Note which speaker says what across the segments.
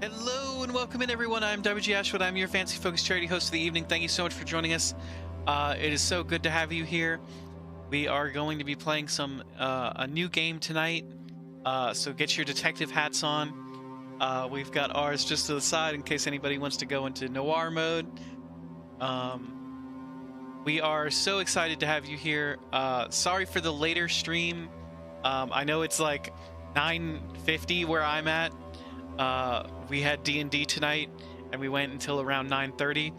Speaker 1: Hello and welcome in, everyone. I'm WG Ashwood. I'm your fancy focused charity host of the evening. Thank you so much for joining us. It is so good to have you here. We are going to be playing a new game tonight. So get your detective hats on. We've got ours just to the side in case anybody wants to go into noir mode. We are so excited to have you here. Sorry for the later stream. I know it's like 9:50 where I'm at. We had D&D tonight, and we went until around 9:30.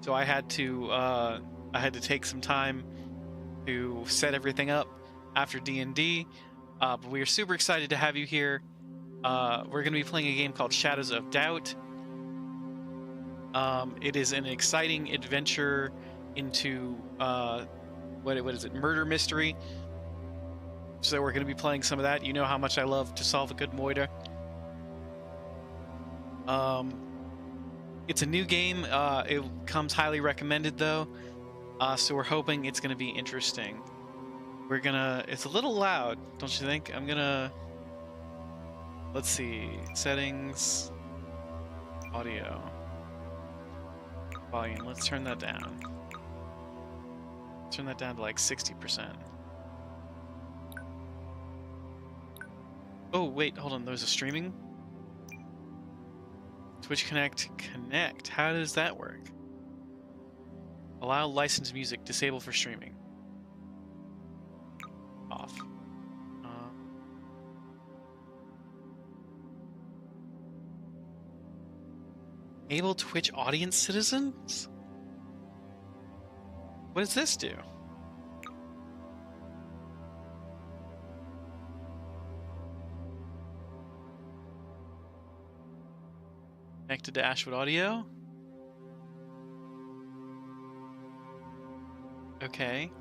Speaker 1: So I had to take some time to set everything up after D&D. But we are super excited to have you here. We're going to be playing a game called Shadows of Doubt. It is an exciting adventure into what is it? Murder mystery. So we're going to be playing some of that. You know how much I love to solve a good moida. It's a new game. It comes highly recommended though. So we're hoping it's going to be interesting. It's a little loud, don't you think? Let's see, settings, audio, volume. Let's turn that down. Turn that down to like 60%. Oh, wait, hold on. There's a streaming. Twitch Connect. How does that work? Allow licensed music. Disable for streaming. Off. Enable Twitch audience citizens? What does this do? Connected to Ashwood Audio? Okay.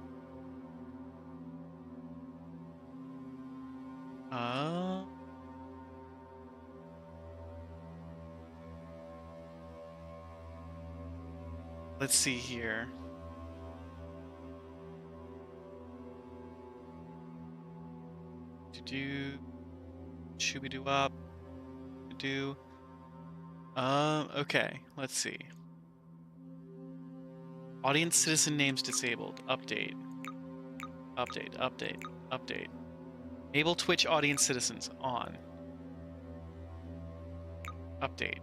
Speaker 1: Let's see here. Shooby-doo up. Okay, let's see. Audience citizen names disabled. Update. Enable Twitch audience citizens on. Update.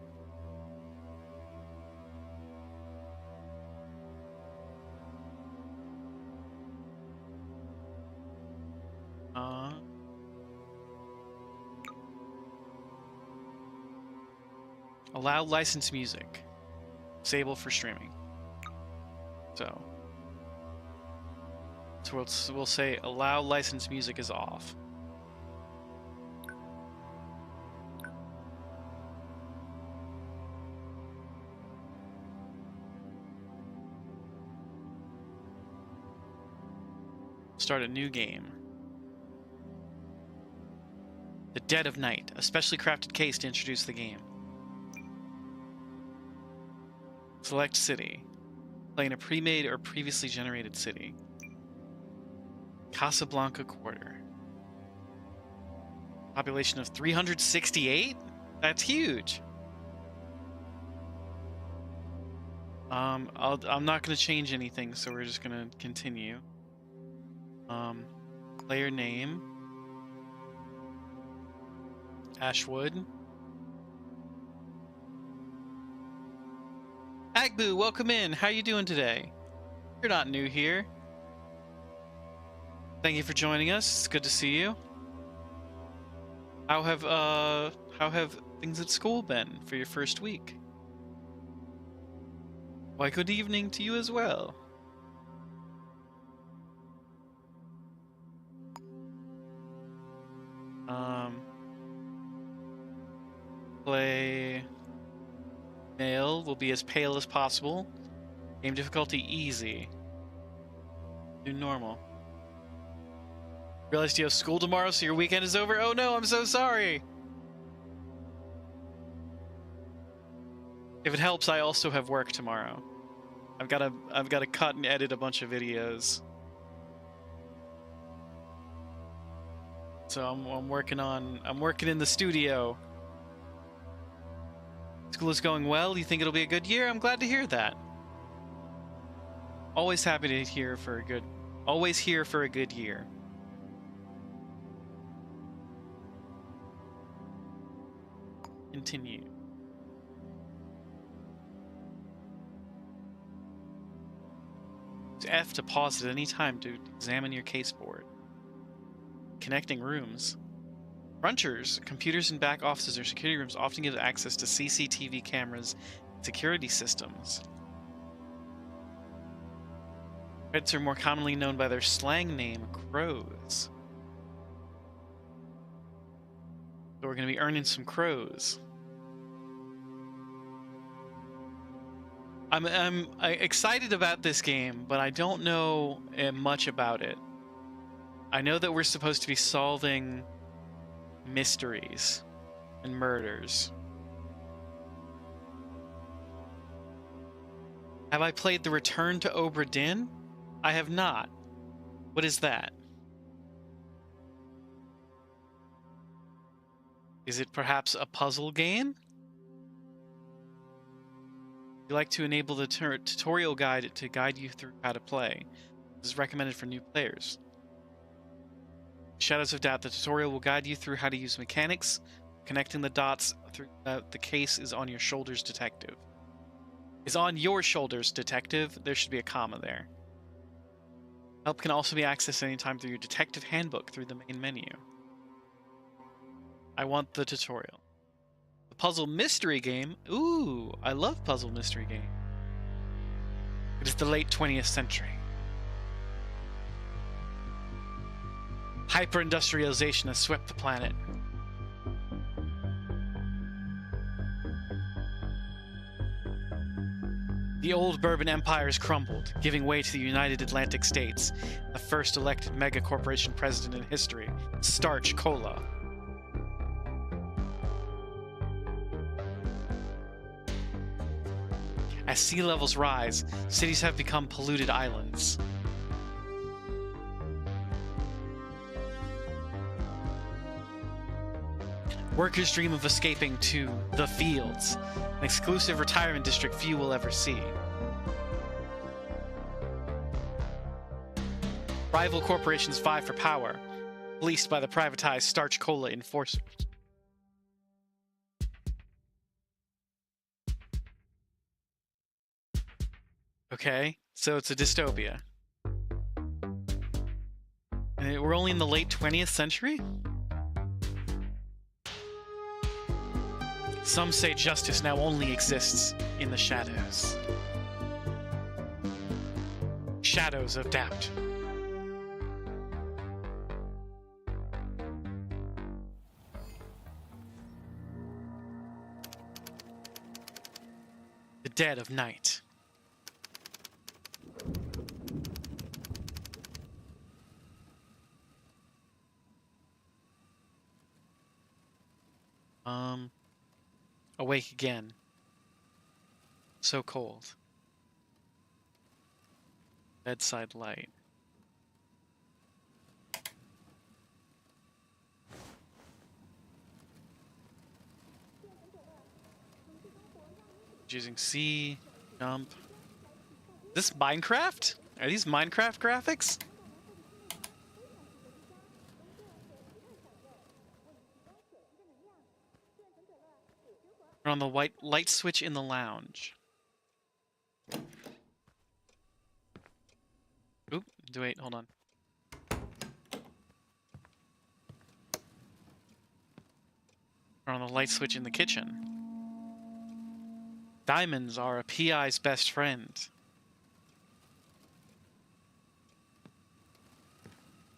Speaker 1: Allow licensed music. Disable for streaming. So we'll say allow licensed music is off. Start a new game. The Dead of Night, a specially crafted case to introduce the game. Select city. Play in a pre-made or previously generated city. Casablanca Quarter. Population of 368? That's huge. I'm not going to change anything, so we're just going to continue. Player name. Ashwood. Agbu, welcome in. How you doing today? You're not new here. Thank you for joining us. It's good to see you. How have things at school been for your first week? Why, good evening to you as well. Play male will be as pale as possible. Game difficulty easy. Do normal. Realized you have school tomorrow, so your weekend is over? Oh no, I'm so sorry. If it helps, I also have work tomorrow. I've got to cut and edit a bunch of videos. So I'm working in the studio. School is going well. You think it'll be a good year? I'm glad to hear that. Always happy to hear for a good... Always here for a good year. Continue. Use F to pause at any time to examine your caseboard. Connecting rooms. Crunchers, computers in back offices or security rooms often give access to CCTV cameras and security systems. Reds are more commonly known by their slang name, crows. So we're going to be earning some crows. I'm excited about this game, but I don't know much about it. I know that we're supposed to be solving mysteries and murders. Have I played The Return to Obra Dinn? I have not. What is that? Is it perhaps a puzzle game? You like to enable the tutorial guide to guide you through how to play. This is recommended for new players. Shadows of Doubt, the tutorial will guide you through how to use mechanics. Connecting the dots through the case is on your shoulders, detective. Is on your shoulders, detective. There should be a comma there. Help can also be accessed anytime through your detective handbook through the main menu. I want the tutorial. The puzzle mystery game. Ooh, I love puzzle mystery game. It is the late 20th century. Hyper-industrialization has swept the planet. The old Bourbon Empire has crumbled, giving way to the United Atlantic States, the first elected mega-corporation president in history, Starch Cola. As sea levels rise, cities have become polluted islands. Workers dream of escaping to the fields, an exclusive retirement district few will ever see. Rival corporations vie for power, policed by the privatized Starch Cola enforcers. Okay, so it's a dystopia. And we're only in the late 20th century? Some say justice now only exists in the shadows. Shadows of Doubt. The dead of night. Awake again. So cold. Bedside light. Using C, jump. Is this Minecraft? Are these Minecraft graphics? We're on the white light switch in the lounge. Oop, wait, hold on. We're on the light switch in the kitchen. Diamonds are a PI's best friend.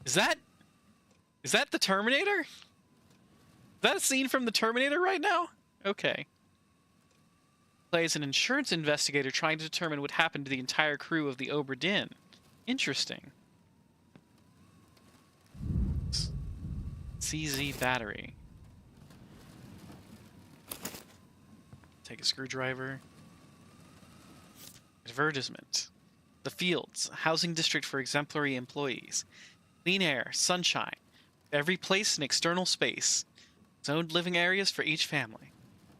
Speaker 1: Is that the Terminator? Is that a scene from the Terminator right now? Okay. Plays an insurance investigator trying to determine what happened to the entire crew of the Obra Dinn. Interesting. CZ battery. Take a screwdriver. Advertisement. The Fields, housing district for exemplary employees. Clean air, sunshine, every place and external space. Zoned living areas for each family.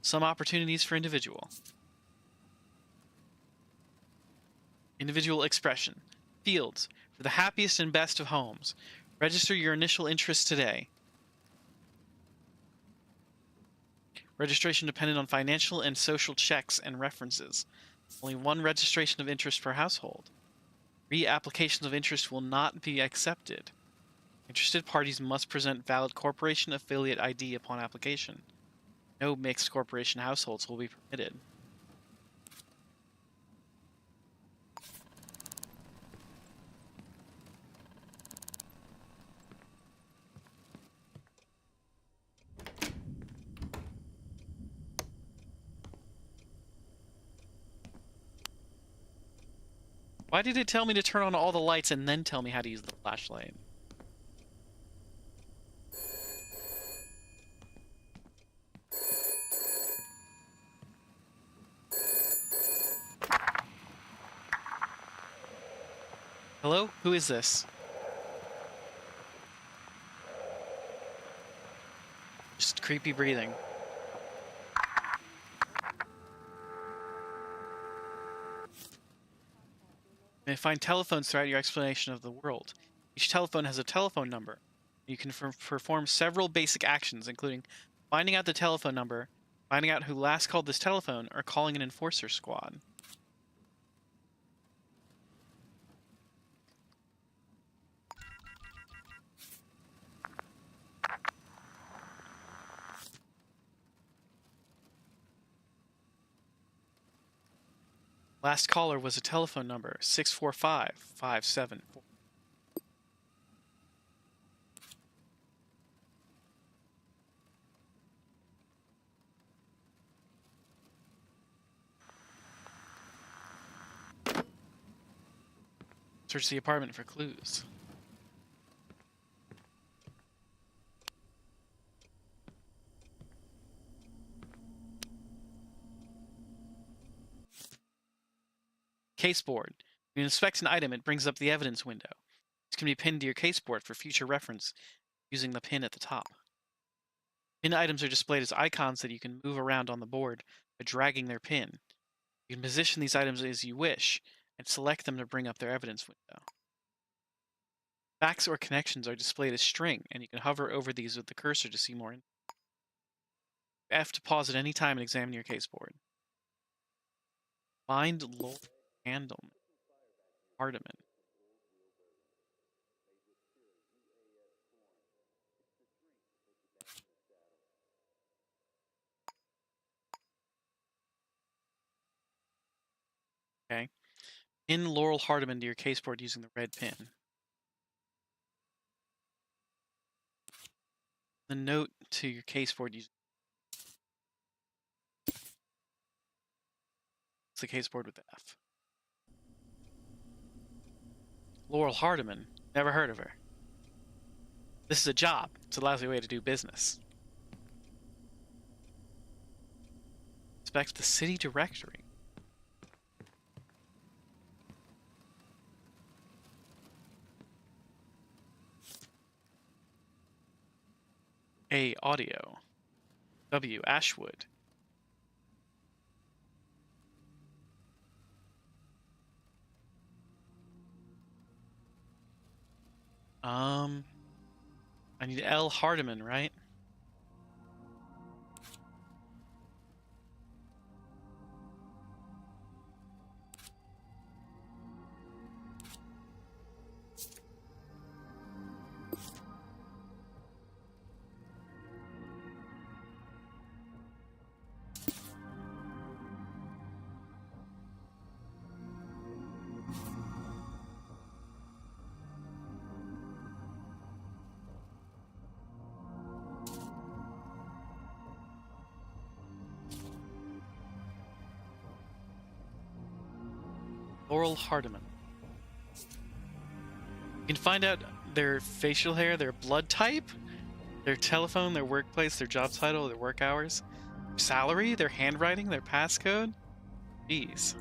Speaker 1: Some opportunities for individual. Individual expression. Fields. For the happiest and best of homes. Register your initial interest today. Registration dependent on financial and social checks and references. Only one registration of interest per household. Re-applications of interest will not be accepted. Interested parties must present valid corporation affiliate ID upon application. No mixed corporation households will be permitted. Why did it tell me to turn on all the lights and then tell me how to use the flashlight? Hello? Who is this? Just creepy breathing. You may find telephones throughout your explanation of the world. Each telephone has a telephone number. You can perform several basic actions, including finding out the telephone number, finding out who last called this telephone, or calling an enforcer squad. Last caller was a telephone number 645-574. Search the apartment for clues. Caseboard. When you inspect an item, it brings up the evidence window. This can be pinned to your caseboard for future reference using the pin at the top. Pin items are displayed as icons that you can move around on the board by dragging their pin. You can position these items as you wish and select them to bring up their evidence window. Facts or connections are displayed as string, and you can hover over these with the cursor to see more info. F to pause at any time and examine your caseboard. Find Lord Handelman. Hardiman. Okay. Pin Laurel Hardiman to your caseboard using the red pin. The note to your caseboard using the caseboard with the F. Laurel Hardiman. Never heard of her. This is a job. It's a lousy way to do business. Inspect the city directory. A. Audio. W. Ashwood. I need L. Hardiman, right? Laurel Hardiman. You can find out their facial hair, their blood type, their telephone, their workplace, their job title, their work hours, their salary, their handwriting, their passcode. Jeez.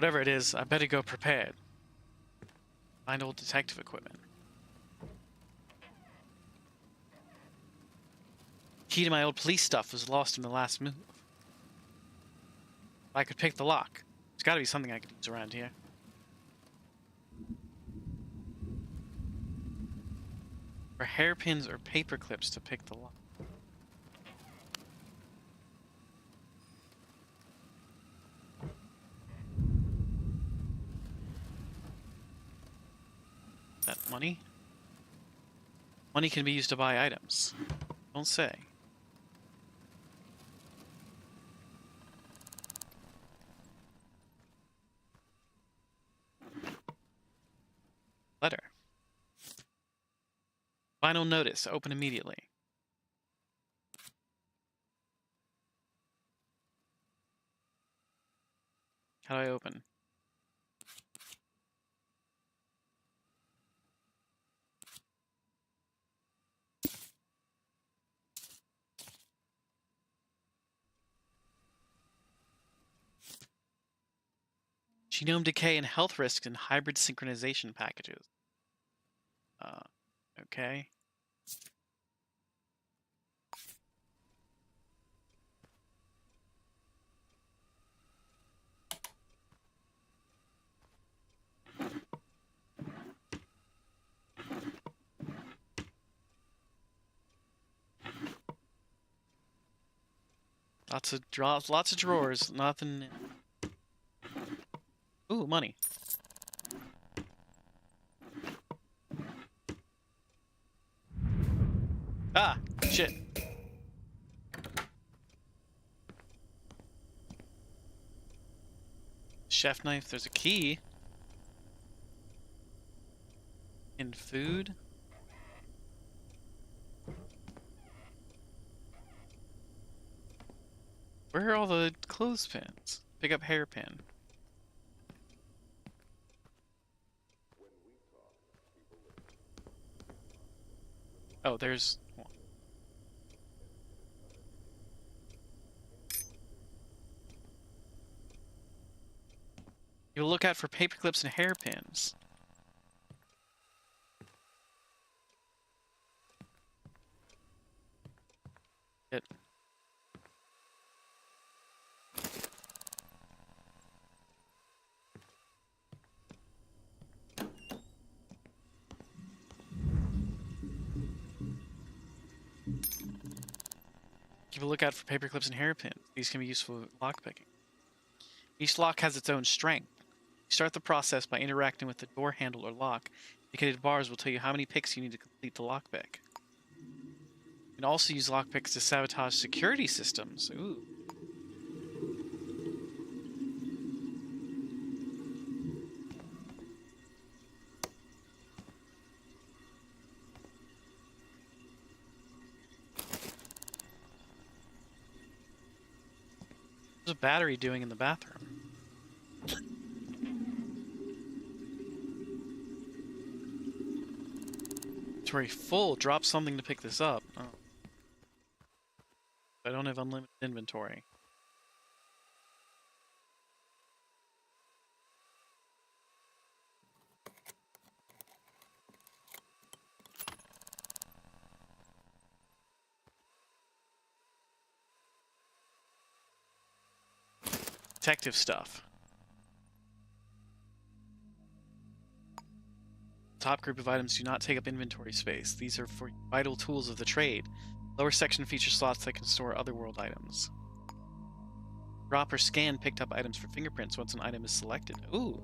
Speaker 1: Whatever it is, I better go prepared. Find old detective equipment. Key to my old police stuff was lost in the last move. If I could pick the lock. There's gotta be something I could use around here. Or hairpins or paper clips to pick the lock. That money? Money can be used to buy items. Don't say. Letter. Final notice. Open immediately. How do I open? Genome decay and health risks in hybrid synchronization packages. Okay. Lots of drawers, nothing. Ooh, money. Ah, shit. Chef knife, there's a key. In food. Where are all the clothespins? Pick up hairpin. Oh, there's one. You'll look out for paper clips and hairpins. It. Keep a lookout for paper clips and hairpins. These can be useful lockpicking. Each lock has its own strength. You start the process by interacting with the door handle or lock. Indicated bars will tell you how many picks you need to complete the lockpick. You can also use lockpicks to sabotage security systems. Ooh. What's a battery doing in the bathroom? Inventory full. Drop something to pick this up. Oh. I don't have unlimited inventory. Detective stuff. Top group of items do not take up inventory space. These are for vital tools of the trade. Lower section features slots that can store otherworld items. Drop or scan picked up items for fingerprints once an item is selected. Ooh.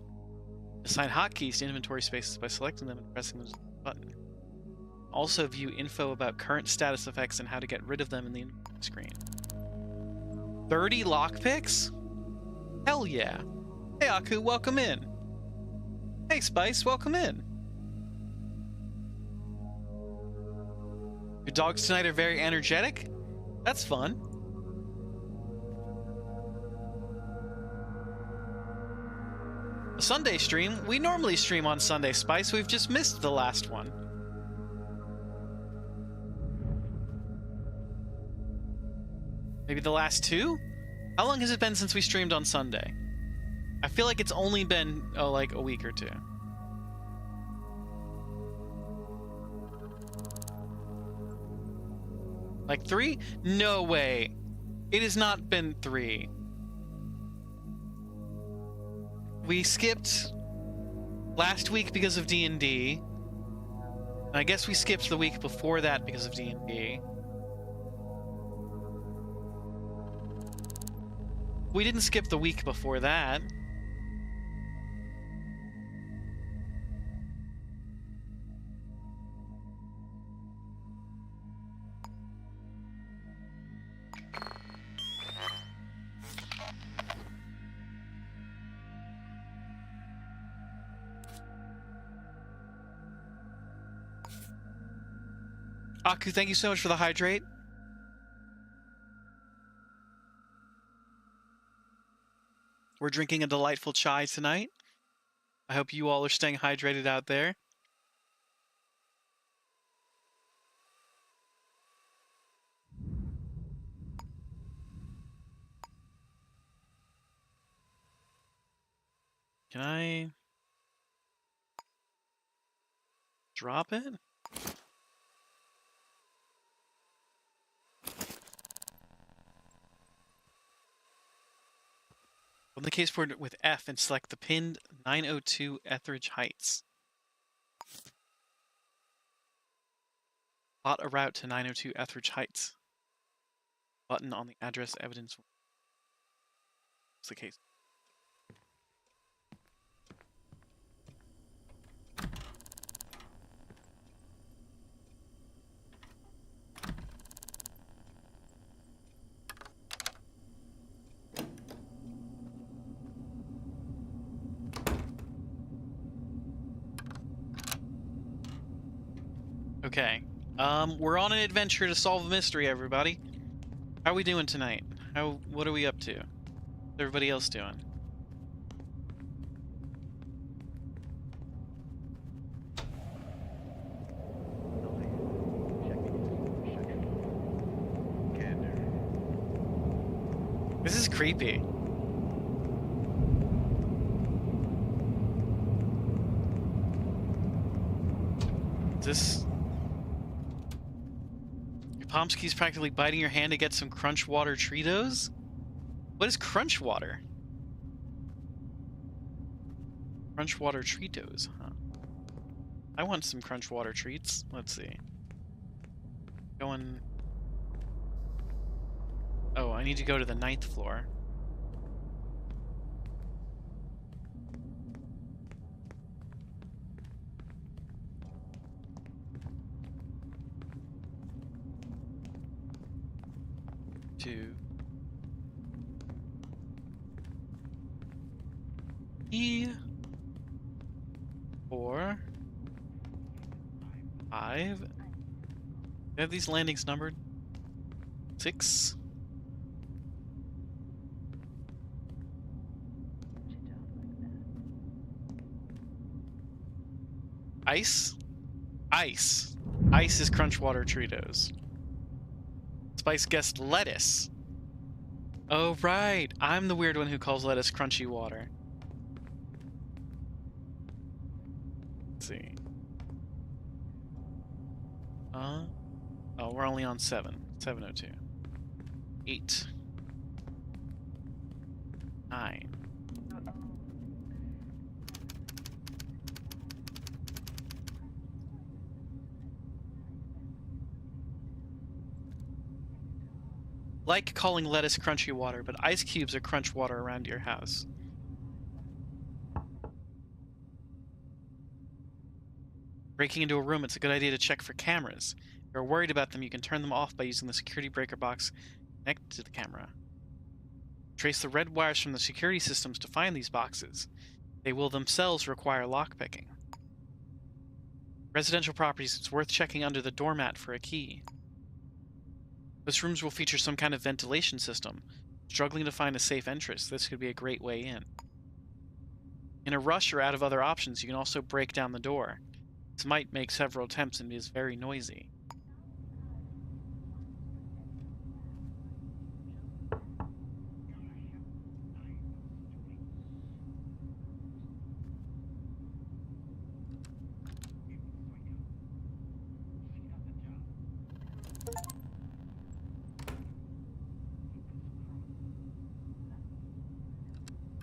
Speaker 1: Assign hotkeys to inventory spaces by selecting them and pressing the button. Also view info about current status effects and how to get rid of them in the inventory screen. 30 lockpicks? Hell yeah. Hey Aku, welcome in. Hey Spice, welcome in. Your dogs tonight are very energetic? That's fun. A Sunday stream? We normally stream on Sunday, Spice. We've just missed the last one. Maybe the last two? How long has it been since we streamed on Sunday? I feel like it's only been, like a week or two. Like 3? No way. It has not been 3. We skipped last week because of D&D. And I guess we skipped the week before that because of D&D. We didn't skip the week before that. Aku, thank you so much for the hydrate. We're drinking a delightful chai tonight. I hope you all are staying hydrated out there. Can I drop it? Open the case board with F and select the pinned 902 Etheridge Heights. Plot a route to 902 Etheridge Heights. Button on the address evidence. What's the case? Okay. We're on an adventure to solve a mystery, everybody. How are we doing tonight? What are we up to? What's everybody else doing? This is creepy. This... Pomsky's practically biting your hand to get some Crunch Water Treatos? What is Crunch Water? Crunch Water Treatos, huh? I want some Crunch Water treats. Let's see. Going... Oh, I need to go to the 9th floor. Two. 4, 5. Do I have these landings numbered? 6. Ice? Ice. Ice is Crunch Water Treatos. Spice guessed lettuce. Oh, right. I'm the weird one who calls lettuce crunchy water. Let's see. Oh, we're only on 702. 8. 9. Like calling lettuce crunchy water, but ice cubes are crunch water around your house. Breaking into a room, it's a good idea to check for cameras. If you're worried about them, you can turn them off by using the security breaker box connected to the camera. Trace the red wires from the security systems to find these boxes. They will themselves require lockpicking. Residential properties, it's worth checking under the doormat for a key. Most rooms will feature some kind of ventilation system. Struggling to find a safe entrance, this could be a great way in. In a rush or out of other options, you can also break down the door. This might make several attempts and is very noisy.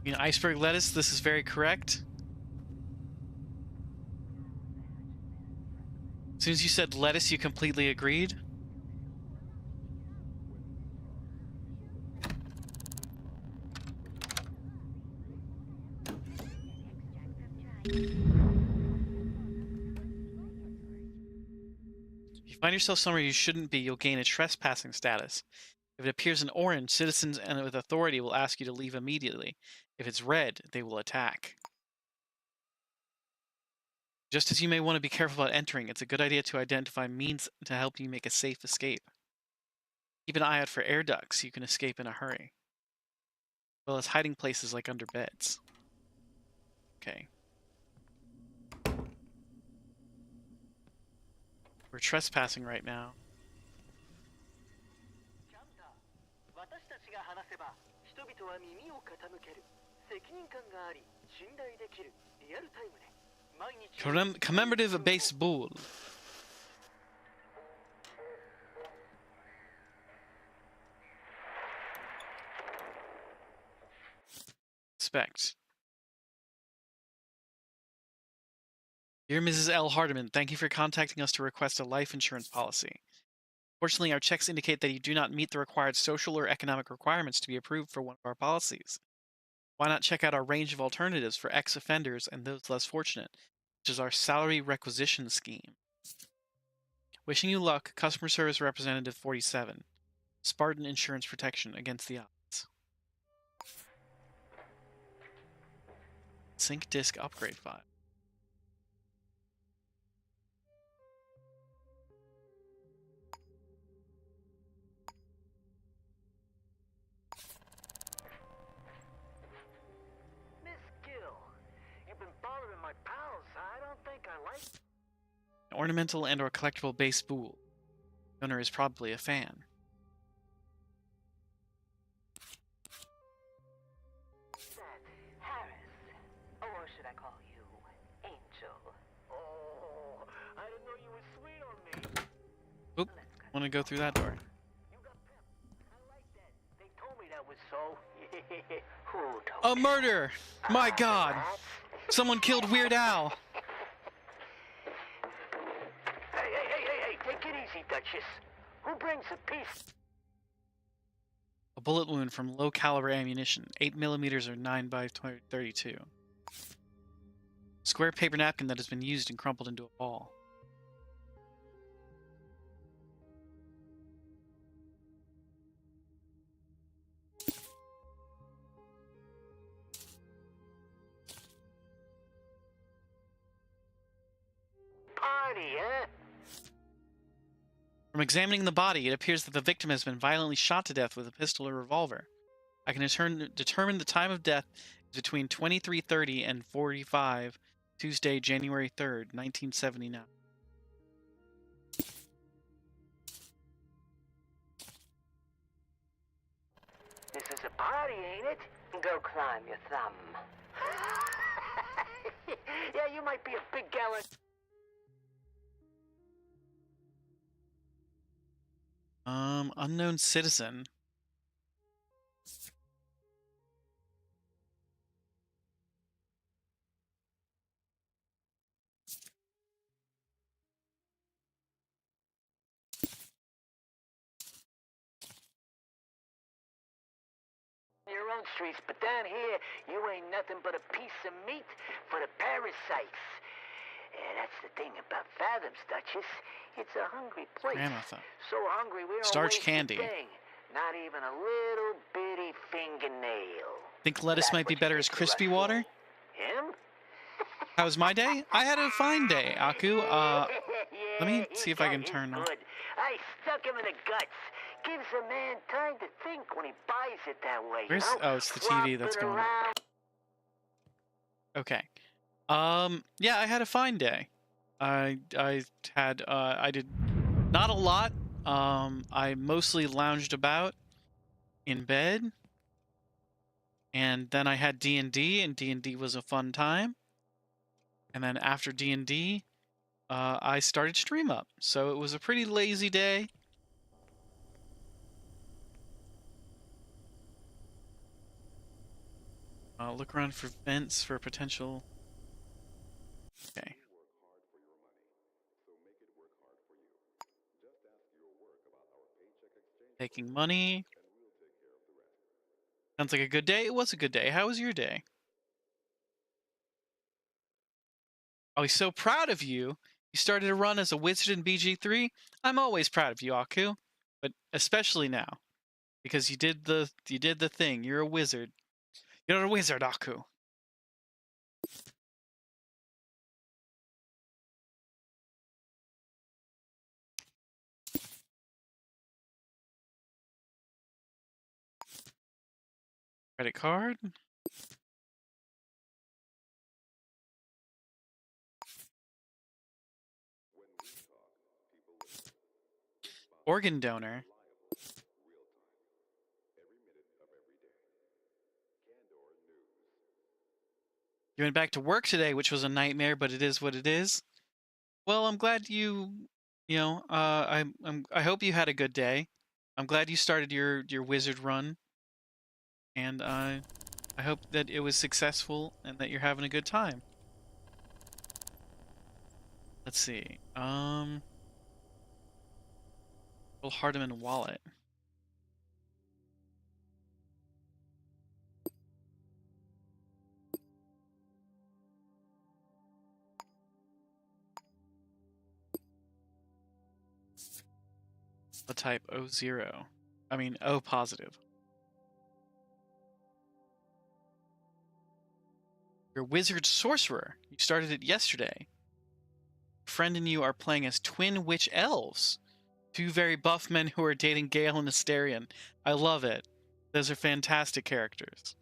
Speaker 1: Iceberg lettuce, this is very correct. As soon as you said lettuce, you completely agreed. If you find yourself somewhere you shouldn't be, you'll gain a trespassing status. If it appears in orange, citizens and with authority will ask you to leave immediately. If it's red, they will attack. Just as you may want to be careful about entering, it's a good idea to identify means to help you make a safe escape. Keep an eye out for air ducts so you can escape in a hurry. As well as hiding places like under beds. Okay. We're trespassing right now. Commemorative baseball. Respect. Dear Mrs. L. Hardiman, thank you for contacting us to request a life insurance policy. Fortunately, our checks indicate that you do not meet the required social or economic requirements to be approved for one of our policies. Why not check out our range of alternatives for ex-offenders and those less fortunate, which is our salary requisition scheme. Wishing you luck, Customer Service Representative 47. Spartan Insurance Protection against the odds. Sync disk upgrade file. An ornamental and or collectible base spool. The owner is probably a fan.
Speaker 2: Harris. Or should I call you Angel? Oh, I didn't know you were sweet on me.
Speaker 1: Oop, want to go through that door.
Speaker 2: You got pep. I like that. They told me that was so. Who told
Speaker 1: A murder! My God! Someone killed Weird Al!
Speaker 2: Hey, take it easy, Duchess. Who brings the peace?
Speaker 1: A bullet wound from low caliber ammunition, 8mm or 9x32. Square paper napkin that has been used and crumpled into a ball.
Speaker 2: Party, huh?
Speaker 1: From examining the body, it appears that the victim has been violently shot to death with a pistol or revolver. I can determine the time of death is between 23:30 and 45, Tuesday, January 3rd, 1979.
Speaker 2: This is a party, ain't it? Go climb your thumb. Yeah, you might be a big gallon.
Speaker 1: Unknown citizen.
Speaker 2: Your own streets, but down here, you ain't nothing but a piece of meat for the parasites. Yeah, that's the thing about Fathoms, Duchess. It's a hungry place.
Speaker 1: Grandmother.
Speaker 2: So hungry we don't
Speaker 1: Starch
Speaker 2: waste
Speaker 1: candy.
Speaker 2: a thing. Not even a little bitty fingernail.
Speaker 1: Think lettuce
Speaker 2: That's
Speaker 1: might be
Speaker 2: what
Speaker 1: better
Speaker 2: you
Speaker 1: as
Speaker 2: think
Speaker 1: crispy
Speaker 2: you
Speaker 1: water?
Speaker 2: Him?
Speaker 1: How was my day? I had a fine day, Aku.
Speaker 2: Yeah,
Speaker 1: let me
Speaker 2: he
Speaker 1: see if I
Speaker 2: got
Speaker 1: can
Speaker 2: his
Speaker 1: turn on.
Speaker 2: good. I stuck him in the guts. Gives a man time to think when he buys it that way.
Speaker 1: Where's-
Speaker 2: you know?
Speaker 1: oh, it's the TV that's
Speaker 2: Flopping
Speaker 1: going on.
Speaker 2: around.
Speaker 1: Okay. Yeah, I had a fine day. I did not a lot. I mostly lounged about in bed. And then I had D&D, and D&D was a fun time. And then after D&D, I started Stream Up. So it was a pretty lazy day. Look around for vents for potential. Okay. Taking money. Sounds like a good day. It was a good day. How was your day? I was so proud of you. You started a run as a wizard in BG3. I'm always proud of you, Aku, but especially now because you did the thing. You're a wizard. You're a wizard, Aku. Credit card. Organ donor. You went back to work today, which was a nightmare, but it is what it is. Well, I'm glad I hope you had a good day. I'm glad you started your wizard run, and I hope that it was successful and that you're having a good time. Let's see. Little Hardiman wallet. The type O0. I mean O positive. You're wizard sorcerer. You started it yesterday. Friend and you are playing as twin witch elves. Two very buff men who are dating Gale and Asterion. I love it. Those are fantastic characters.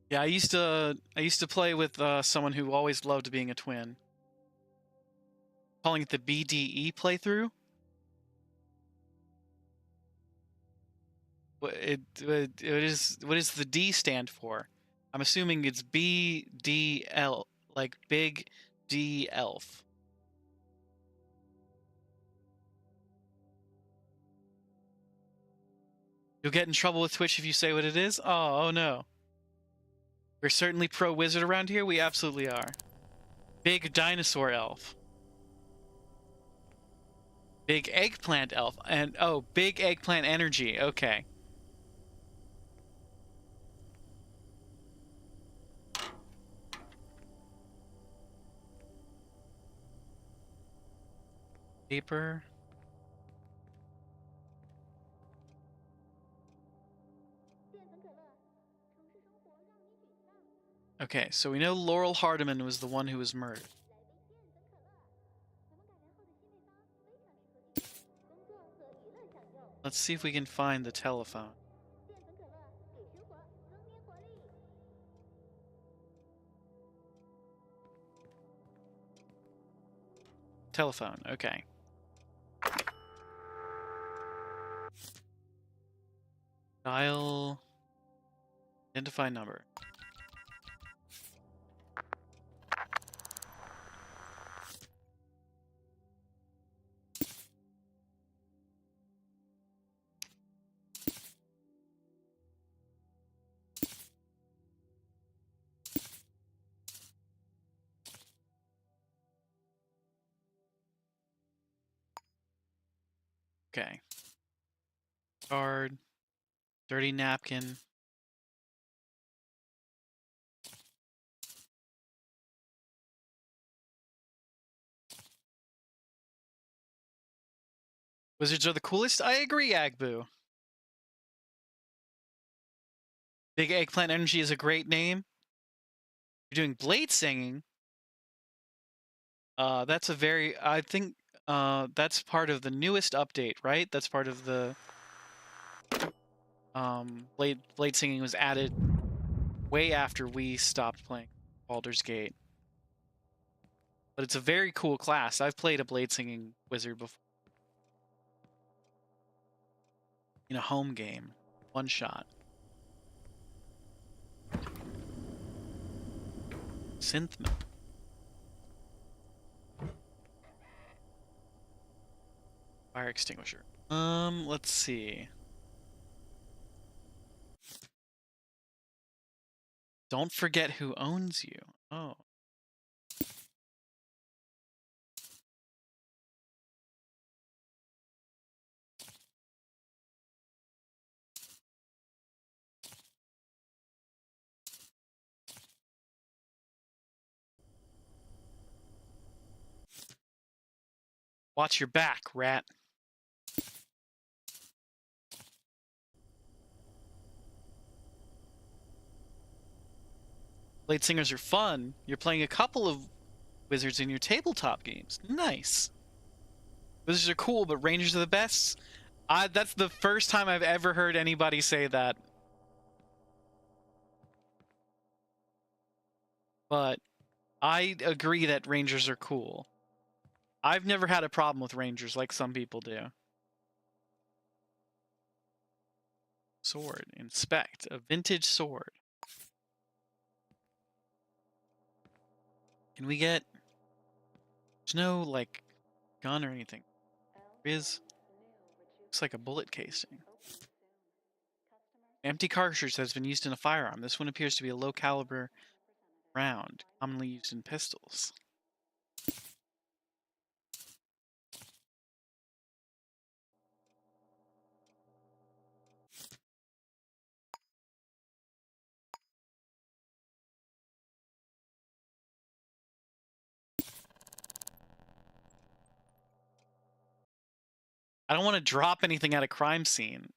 Speaker 1: Yeah, I used to play with someone who always loved being a twin. Calling it the BDE playthrough. What does the D stand for? I'm assuming it's BDL, like Big D Elf. You'll get in trouble with Twitch if you say what it is? Oh no. We're certainly pro-wizard around here. We absolutely are. Big dinosaur elf. Big eggplant elf. And, oh, big eggplant energy. Okay. Paper. Okay, so we know Laurel Hardiman was the one who was murdered. Let's see if we can find the telephone. Telephone, okay. Dial. Identify number. Okay. Card. Dirty napkin. Wizards are the coolest? I agree, Agbu. Big Eggplant Energy is a great name. You're doing blade singing. That's a very, I think, that's part of the newest update, right? That's part of the, blade singing was added way after we stopped playing Baldur's Gate. But it's a very cool class. I've played a blade singing wizard before. In a home game. One shot. Synth. extinguisher. Let's see. Don't forget who owns you. Oh. Watch your back, rat. Blade Singers are fun. You're playing a couple of wizards in your tabletop games. Nice. Wizards are cool, but Rangers are the best. That's the first time I've ever heard anybody say that. But I agree that Rangers are cool. I've never had a problem with Rangers like some people do. Sword. Inspect. A vintage sword. Can we get... There's no, like, gun or anything. There is... Looks like a bullet casing. Empty cartridge has been used in a firearm. This one appears to be a low-caliber round, commonly used in pistols. I don't want to drop anything at a crime scene.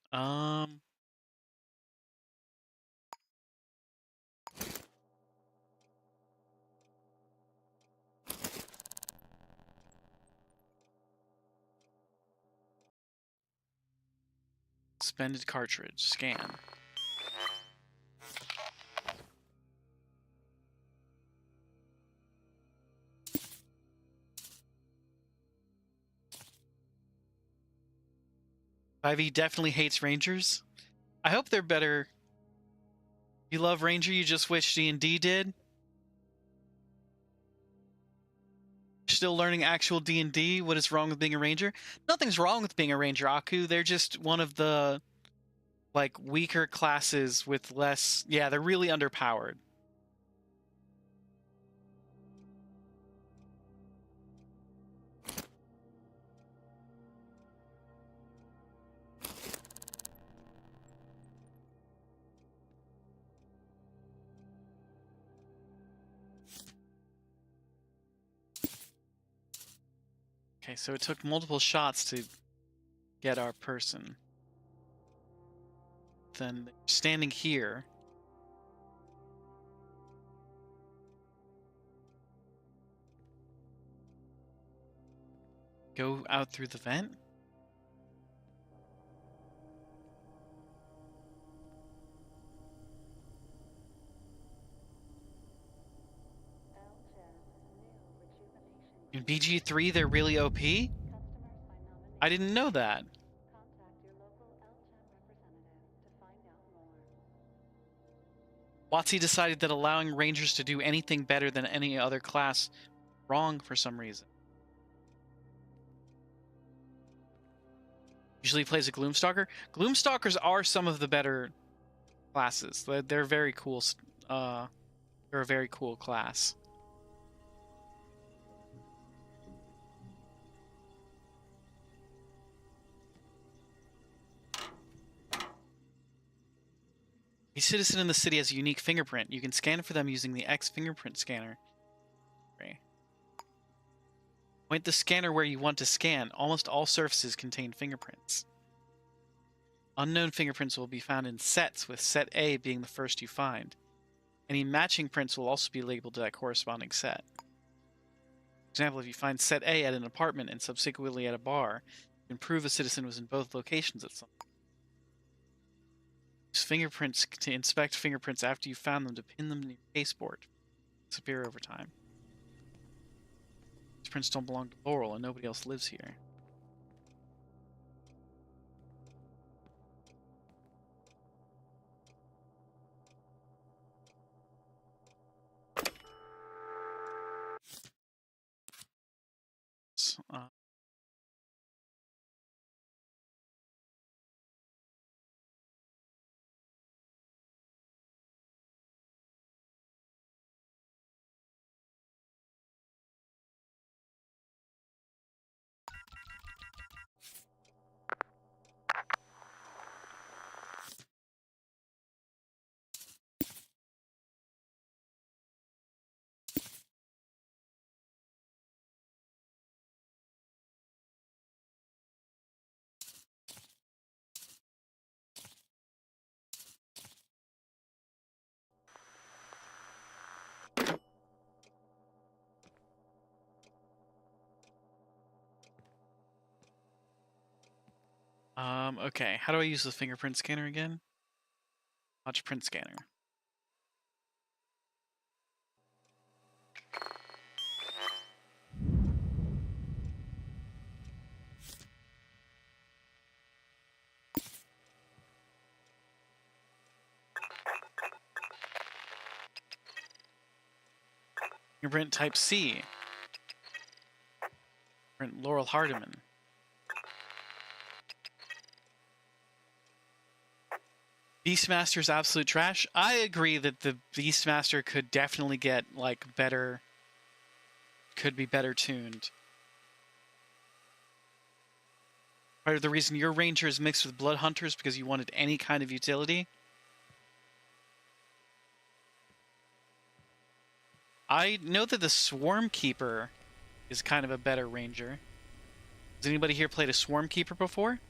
Speaker 1: Suspended cartridge. Scan. Ivy definitely hates Rangers. I hope they're better. You love Ranger, you just wish D&D did? Still learning actual D&D? What is wrong with being a Ranger? Nothing's wrong with being a Ranger, Aku. They're just one of the, like, weaker classes with less... Yeah, they're really underpowered. Okay, so it took multiple shots to get our person. Then standing here. Go out through the vent? In BG3, they're really OP? I didn't know that. WotC decided that allowing Rangers to do anything better than any other class wrong for some reason. Usually plays a Gloomstalker. Gloomstalkers are some of the better classes. They're very cool. They're a very cool class. A citizen in the city has a unique fingerprint. You can scan for them using the X fingerprint scanner. Point the scanner where you want to scan. Almost all surfaces contain fingerprints. Unknown fingerprints will be found in sets, with set A being the first you find. Any matching prints will also be labeled to that corresponding set. For example, if you find set A at an apartment and subsequently at a bar, you can prove a citizen was in both locations at some point. Use fingerprints to inspect fingerprints after you found them to pin them in your passport. Disappear over time. These prints don't belong to Laurel, and nobody else lives here. Okay. How do I use the fingerprint scanner again? Watch print scanner. Fingerprint type C. Print Laurel Hardiman. Beastmaster's absolute trash. I agree that the Beastmaster could definitely get like better, could be better tuned. Part of the reason your ranger is mixed with blood hunters because you wanted any kind of utility. I know that the Swarm Keeper is kind of a better ranger. Has anybody here played a Swarm Keeper before?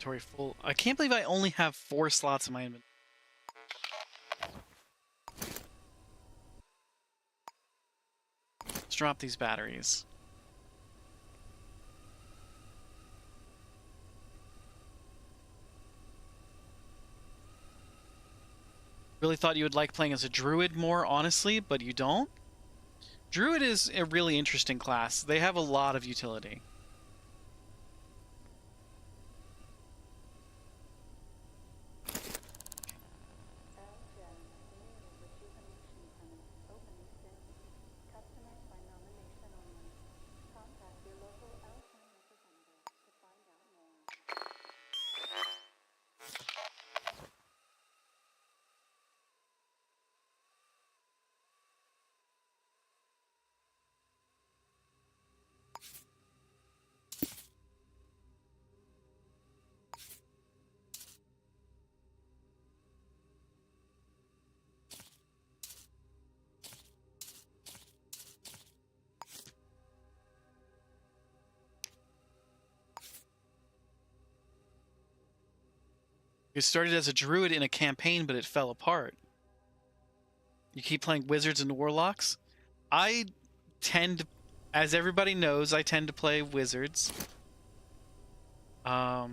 Speaker 1: Inventory full. I can't believe I only have 4 slots in my inventory. Let's drop these batteries. Really thought you would like playing as a druid more, honestly, but you don't? Druid is a really interesting class. They have a lot of utility. You started as a druid in a campaign, but it fell apart. You keep playing wizards and warlocks? I tend, as everybody knows, I tend to play wizards. But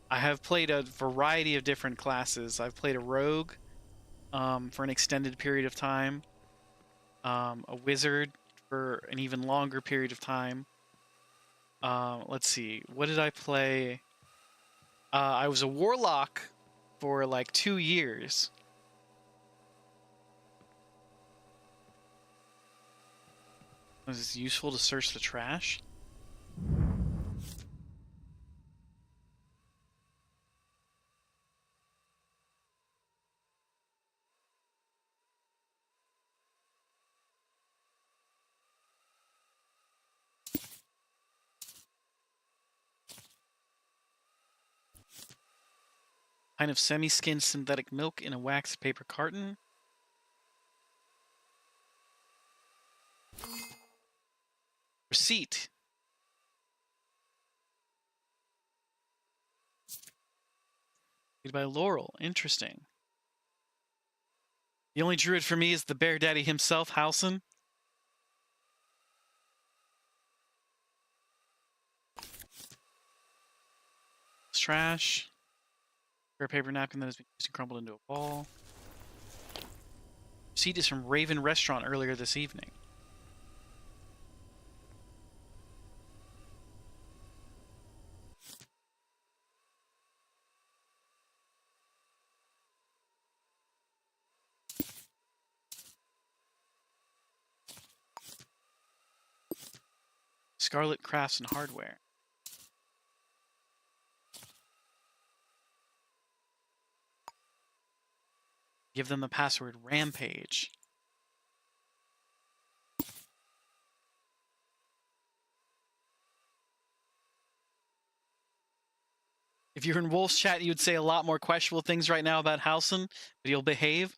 Speaker 1: I have played a variety of different classes. I've played a rogue for an extended period of time, a wizard for an even longer period of time. Let's see, what did I play? I was a warlock for like 2 years. Was it useful to search the trash? Kind of semi-skinned synthetic milk in a wax paper carton. Receipt. Made by Laurel. Interesting. The only druid for me is the bear daddy himself, Halson. It's trash. A paper napkin that has been used and crumbled into a ball. Receipt is from Raven Restaurant earlier this evening. Scarlet Crafts and Hardware. Give them the password Rampage. If you're in Wolf's chat, you would say a lot more questionable things right now about Halsin, but you'll behave.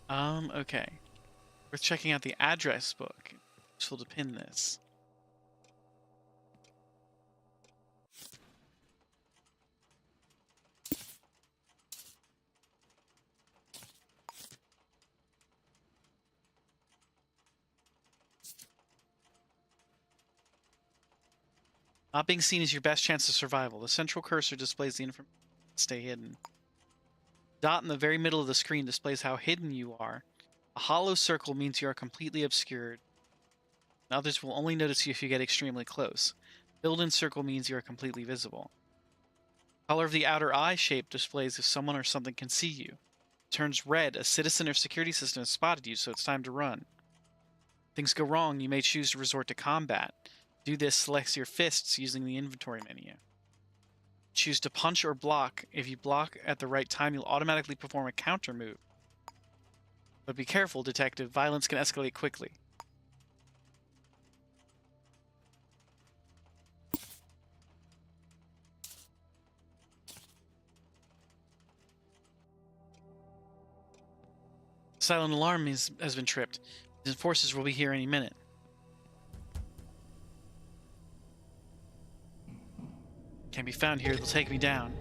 Speaker 1: Okay. Worth checking out the address book. Useful to pin this. Not being seen is your best chance of survival. The central cursor displays the information. Stay hidden. Dot in the very middle of the screen displays how hidden you are. A hollow circle means you are completely obscured. Others will only notice you if you get extremely close. Filled-in circle means you are completely visible. Color of the outer eye shape displays if someone or something can see you. It turns red. A citizen or security system has spotted you, so it's time to run. If things go wrong, you may choose to resort to combat. Do this selects your fists using the inventory menu. Choose to punch or block. If you block at the right time, you'll automatically perform a counter move. But be careful, detective. Violence can escalate quickly. Silent alarm has been tripped. The enforcers will be here any minute. Can't be found here. They'll take me down.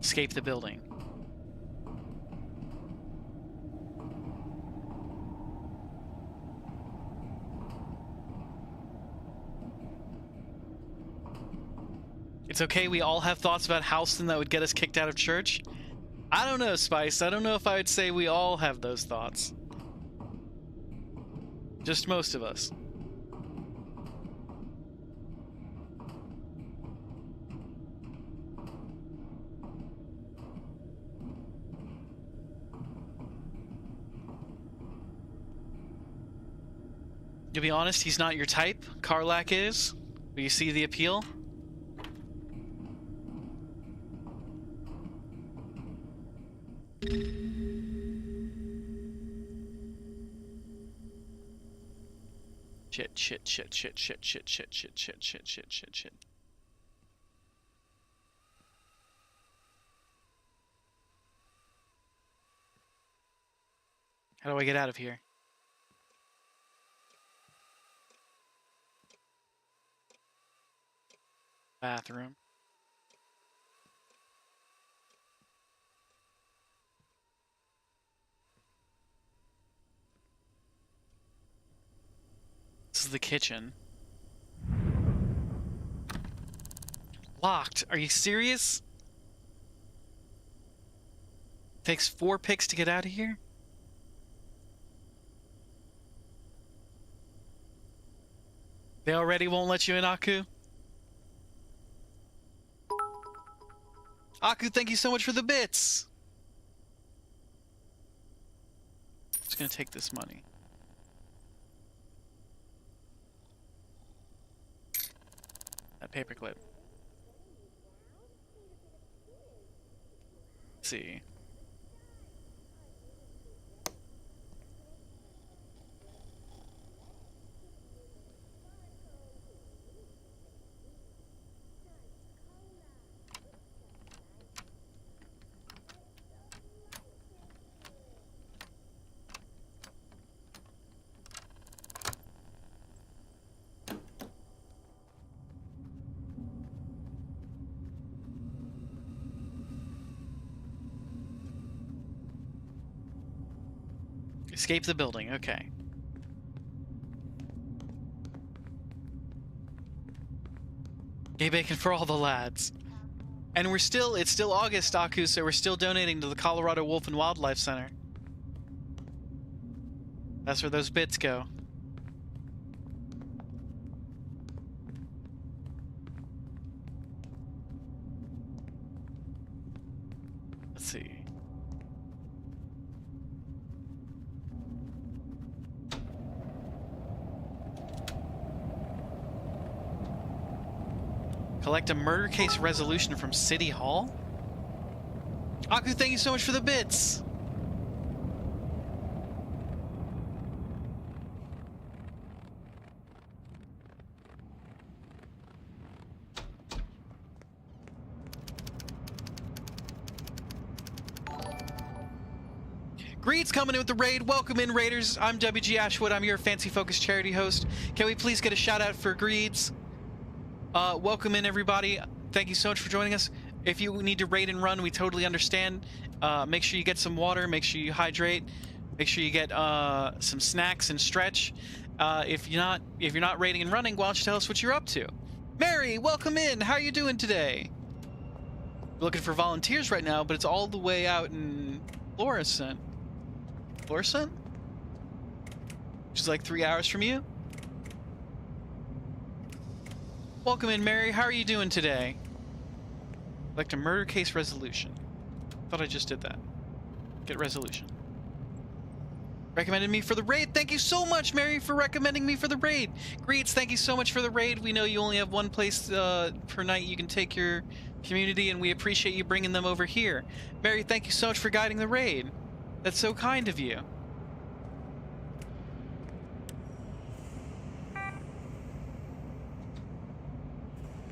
Speaker 1: Escape the building. It's okay, we all have thoughts about Halsin that would get us kicked out of church. I don't know, Spice. I don't know if I would say we all have those thoughts. Just most of us. To be honest, he's not your type. Karlach is. But you see the appeal? Shit. How do I get out of here? Bathroom. This is the kitchen. Locked. Are you serious? Takes 4 picks to get out of here? They already won't let you in, Aku? Aku, thank you so much for the bits! Just gonna take this money. That paperclip. Let's see. Escape the building, okay. Gay bacon for all the lads. And it's still August, Aku, so we're still donating to the Colorado Wolf and Wildlife Center. That's where those bits go. Let's see. Collect a murder case resolution from City Hall? Aku, thank you so much for the bits! Greets coming in with the raid. Welcome in, Raiders. I'm WG Ashwood. I'm your Fancy Focus charity host. Can we please get a shout out for Greeds? Welcome in, everybody. Thank you so much for joining us. If you need to raid and run, we totally understand. Make sure you get some water. Make sure you hydrate. Make sure you get some snacks and stretch. If you're not raiding and running, why don't you tell us what you're up to? Mary, welcome in. How are you doing today? We're looking for volunteers right now, but it's all the way out in Florissant. Florissant? Which is like 3 hours from you. Welcome in, Mary. How are you doing today? Collect a murder case resolution. Thought I just did that. Get resolution. Recommended me for the raid. Thank you so much, Mary, for recommending me for the raid. Greets, thank you so much for the raid. We know you only have one place per night you can take your community, and we appreciate you bringing them over here. Mary, thank you so much for guiding the raid. That's so kind of you.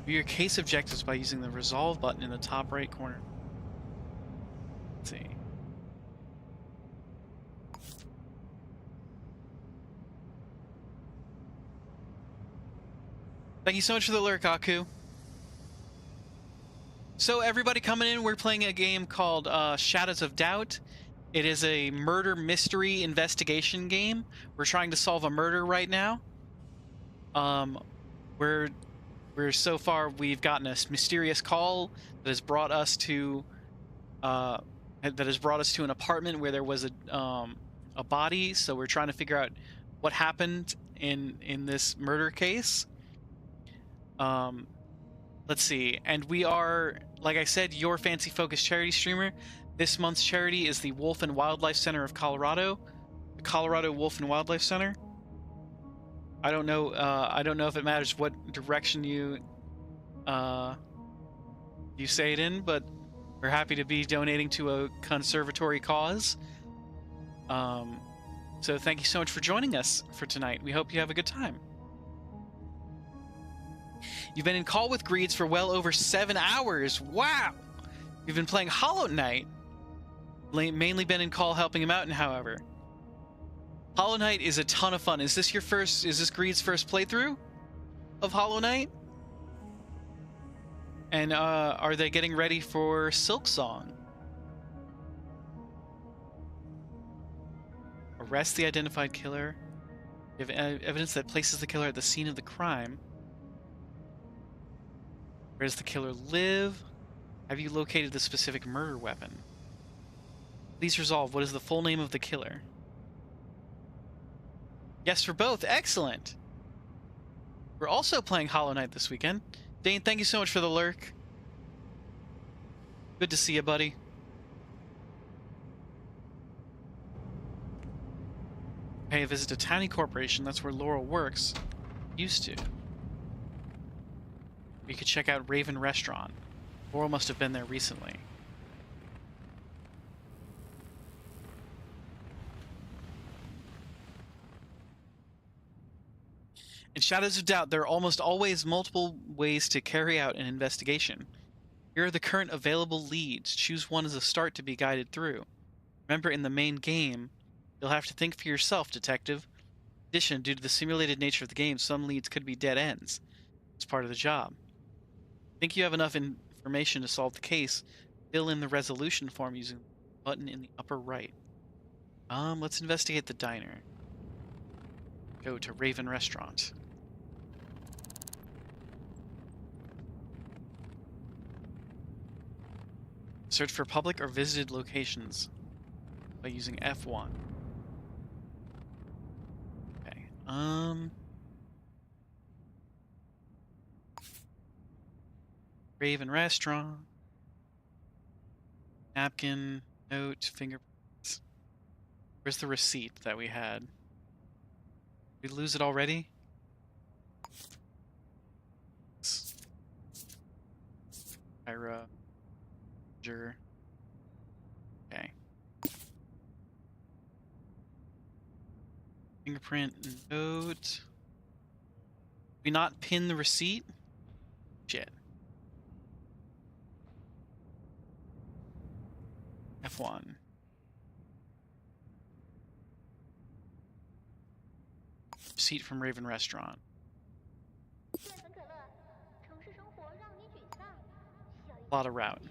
Speaker 1: View your case objectives by using the resolve button in the top right corner. Let's see. Thank you so much for the lurk, Aku. So everybody coming in, we're playing a game called Shadows of Doubt. It is a murder mystery investigation game. We're trying to solve a murder right now. We're so far we've gotten a mysterious call that has brought us to an apartment where there was a body. So we're trying to figure out what happened in this murder case. Let's see. And we are, like I said, your Fancy Focus charity streamer. This month's charity is the Wolf and Wildlife Center of Colorado, the Colorado Wolf and Wildlife Center. I don't know if it matters what direction you say it in, but we're happy to be donating to a conservatory cause. So thank you so much for joining us for tonight. We hope you have a good time. You've been in call with Greeds for well over 7 hours. Wow! You've been playing Hollow Knight. Mainly been in call helping him out, and however. Hollow Knight is a ton of fun. Is this Greed's first playthrough of Hollow Knight? And are they getting ready for Silksong? Arrest the identified killer. You have evidence that places the killer at the scene of the crime. Where does the killer live? Have you located the specific murder weapon? Please resolve. What is the full name of the killer? Yes, for both. Excellent. We're also playing Hollow Knight this weekend. Dane, thank you so much for the lurk. Good to see you, buddy. Pay a visit to Tiny Corporation. That's where Laurel works. Used to. We could check out Raven Restaurant. Laurel must have been there recently. In Shadows of Doubt, there are almost always multiple ways to carry out an investigation. Here are the current available leads. Choose one as a start to be guided through. Remember, in the main game, you'll have to think for yourself, detective. In addition, due to the simulated nature of the game, some leads could be dead ends. It's part of the job. Think you have enough information to solve the case? Fill in the resolution form using the button in the upper right. Let's investigate the diner. Go to Raven Restaurant. Search for public or visited locations by using F1. Okay. Raven Restaurant. Napkin, note, fingerprints. Where's the receipt that we had? Did we lose it already? Tyra. Okay. Fingerprint note. We not pin the receipt? Shit. F1. Receipt from Raven Restaurant. Plot a route.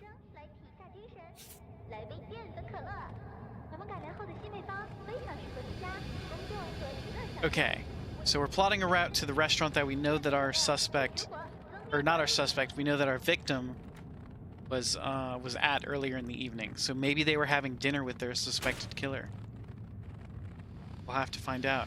Speaker 1: Okay, so we're plotting a route to the restaurant that we know that our suspect, or not our suspect, we know that our victim was at earlier in the evening. So maybe they were having dinner with their suspected killer. We'll have to find out.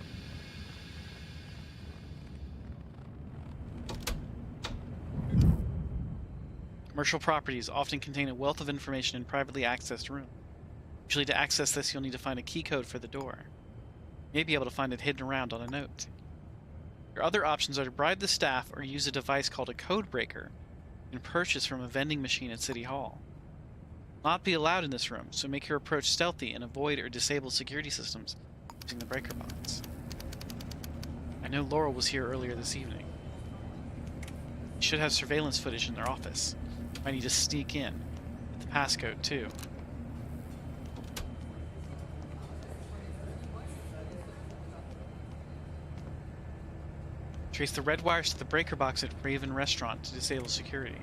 Speaker 1: Commercial properties often contain a wealth of information in privately accessed rooms. Usually to access this, you'll need to find a key code for the door. You may be able to find it hidden around on a note. Your other options are to bribe the staff or use a device called a code breaker and purchase from a vending machine at City Hall. Will not be allowed in this room, so make your approach stealthy and avoid or disable security systems using the breaker box. I know Laurel was here earlier this evening. You should have surveillance footage in their office. I need to sneak in with the passcode too. Trace the red wires to the breaker box at Raven Restaurant to disable security.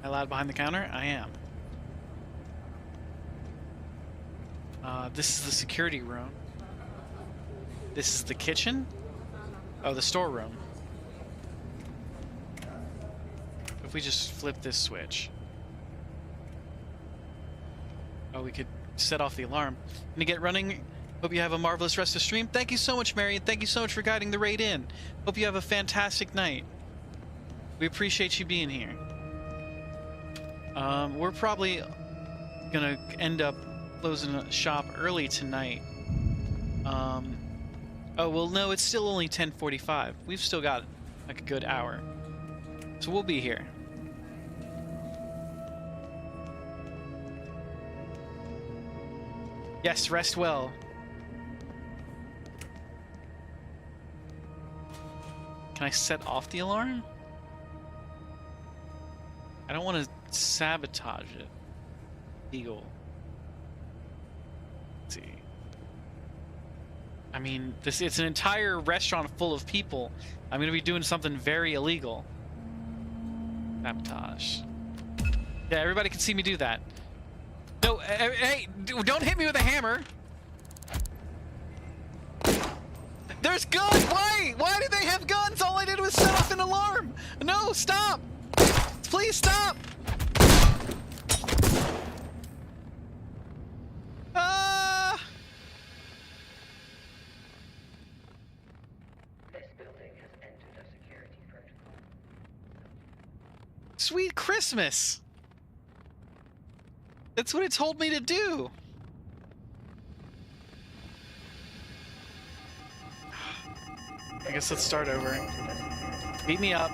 Speaker 1: Am I allowed behind the counter? I am. This is the security room. This is the kitchen? Oh, the storeroom. If we just flip this switch. Oh, we could set off the alarm. Gonna get running. Hope you have a marvelous rest of stream. Thank you so much, Marion. Thank you so much for guiding the raid in. Hope you have a fantastic night. We appreciate you being here. We're probably gonna end up closing the shop early tonight. Oh, well, no, it's still only 10:45. We've still got, like, a good hour. So we'll be here. Yes, rest well. Can I set off the alarm? I don't want to sabotage it. Eagle. Let's see. I mean, it's an entire restaurant full of people. I'm going to be doing something very illegal. Sabotage. Yeah, everybody can see me do that. No, hey, don't hit me with a hammer. There's guns! Why? Why do they have guns? All I did was set off an alarm. No, stop! Please stop! Sweet Christmas! That's what it told me to do! I guess let's start over. Beat me up.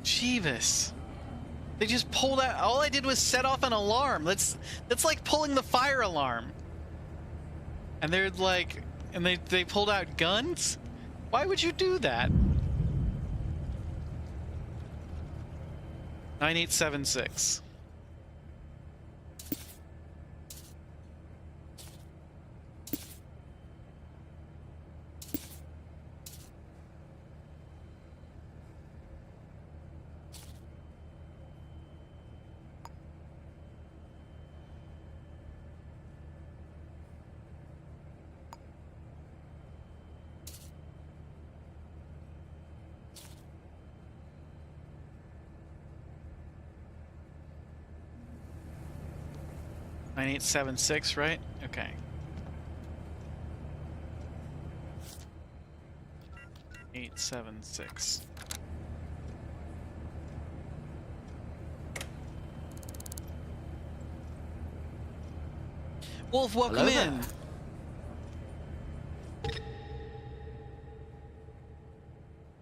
Speaker 1: Jeeves. They just pulled out. All I did was set off an alarm. That's like pulling the fire alarm. And they're like, and they pulled out guns? Why would you do that? 9876. 9876, right? Okay. Eight, 7, 6. Wolf, welcome
Speaker 3: Hello there.
Speaker 1: in.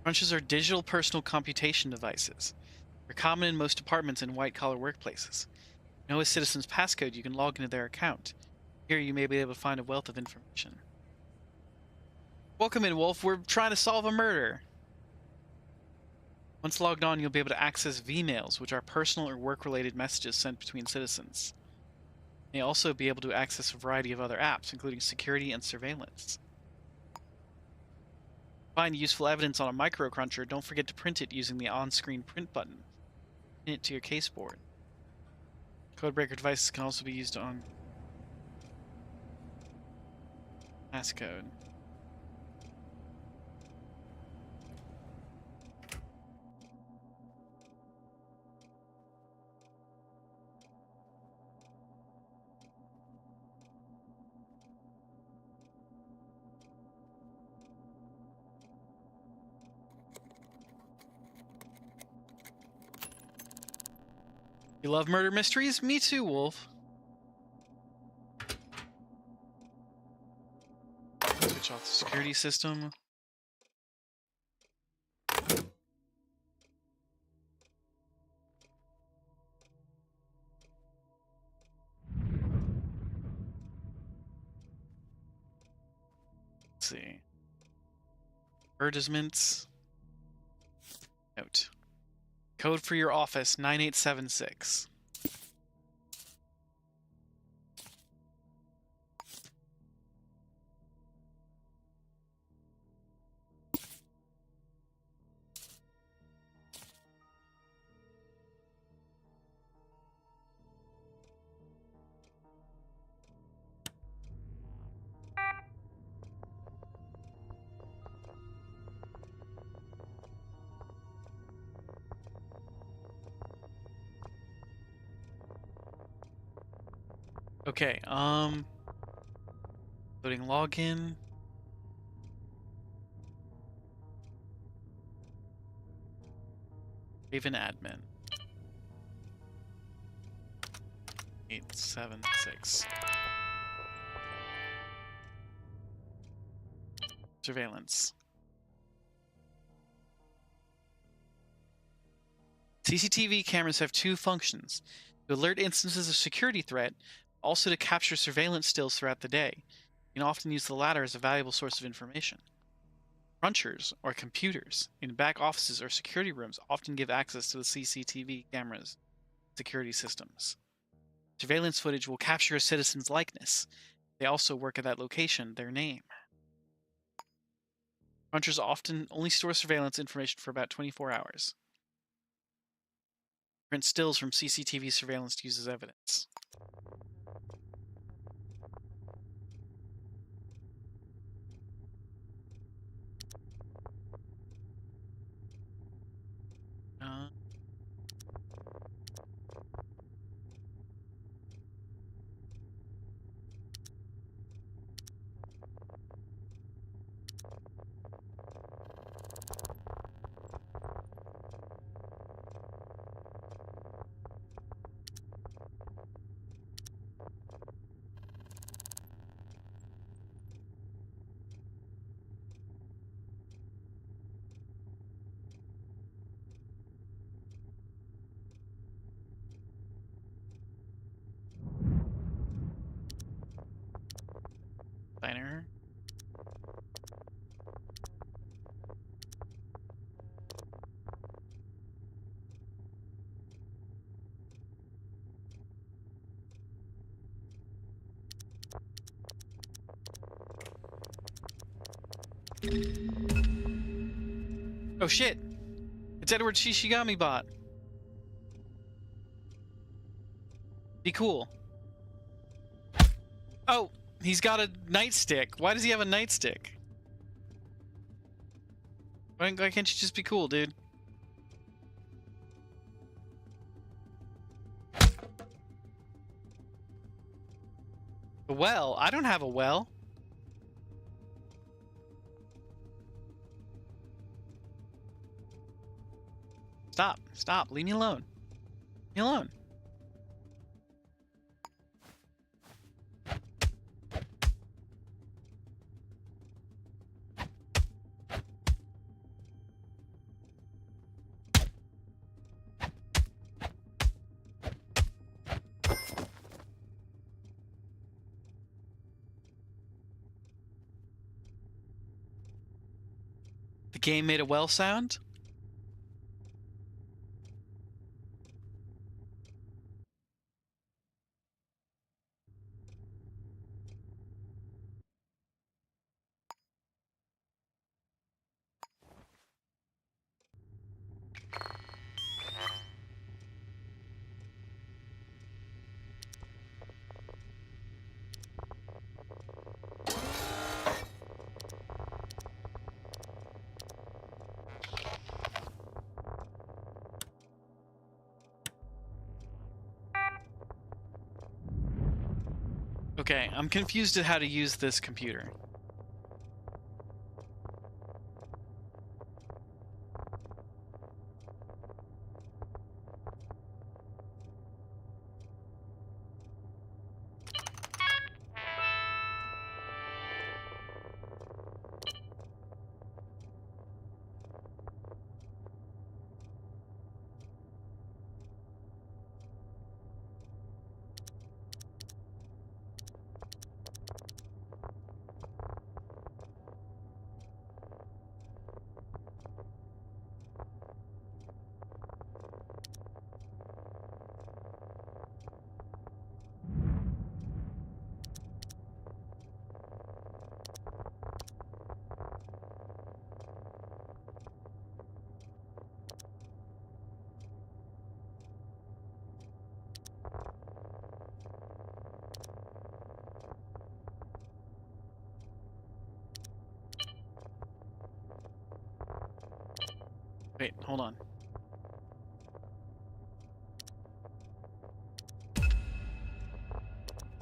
Speaker 1: Crunches are digital personal computation devices. They're common in most apartments and white-collar workplaces. If you know a citizen's passcode, you can log into their account. Here, you may be able to find a wealth of information. Welcome in, Wolf. We're trying to solve a murder. Once logged on, you'll be able to access V-mails, which are personal or work-related messages sent between citizens. You may also be able to access a variety of other apps, including security and surveillance. Find useful evidence on a microcruncher, don't forget to print it using the on-screen print button. Pin it to your caseboard. Codebreaker devices can also be used on passcode. You love murder mysteries? Me too, Wolf. Switch off the security system. Let's see. Advertisements. Note. Code for your office, 9876. Okay, loading login. Raven admin. 876. Surveillance. CCTV cameras have two functions: to alert instances of security threat, also to capture surveillance stills throughout the day. You can often use the latter as a valuable source of information. Crunchers, or computers, in back offices or security rooms often give access to the CCTV cameras security systems. Surveillance footage will capture a citizen's likeness. They also work at that location, their name. Crunchers often only store surveillance information for about 24 hours. Print stills from CCTV surveillance to use as evidence. Diner. Oh shit! It's Edward Shishigami bot. Be cool. Oh, he's got a nightstick. Why does he have a nightstick? Why can't you just be cool, dude? well. I don't have a well. Stop. Stop. Leave me alone. Leave me alone. The game made a well sound? Okay, I'm confused at how to use this computer. Wait, hold on.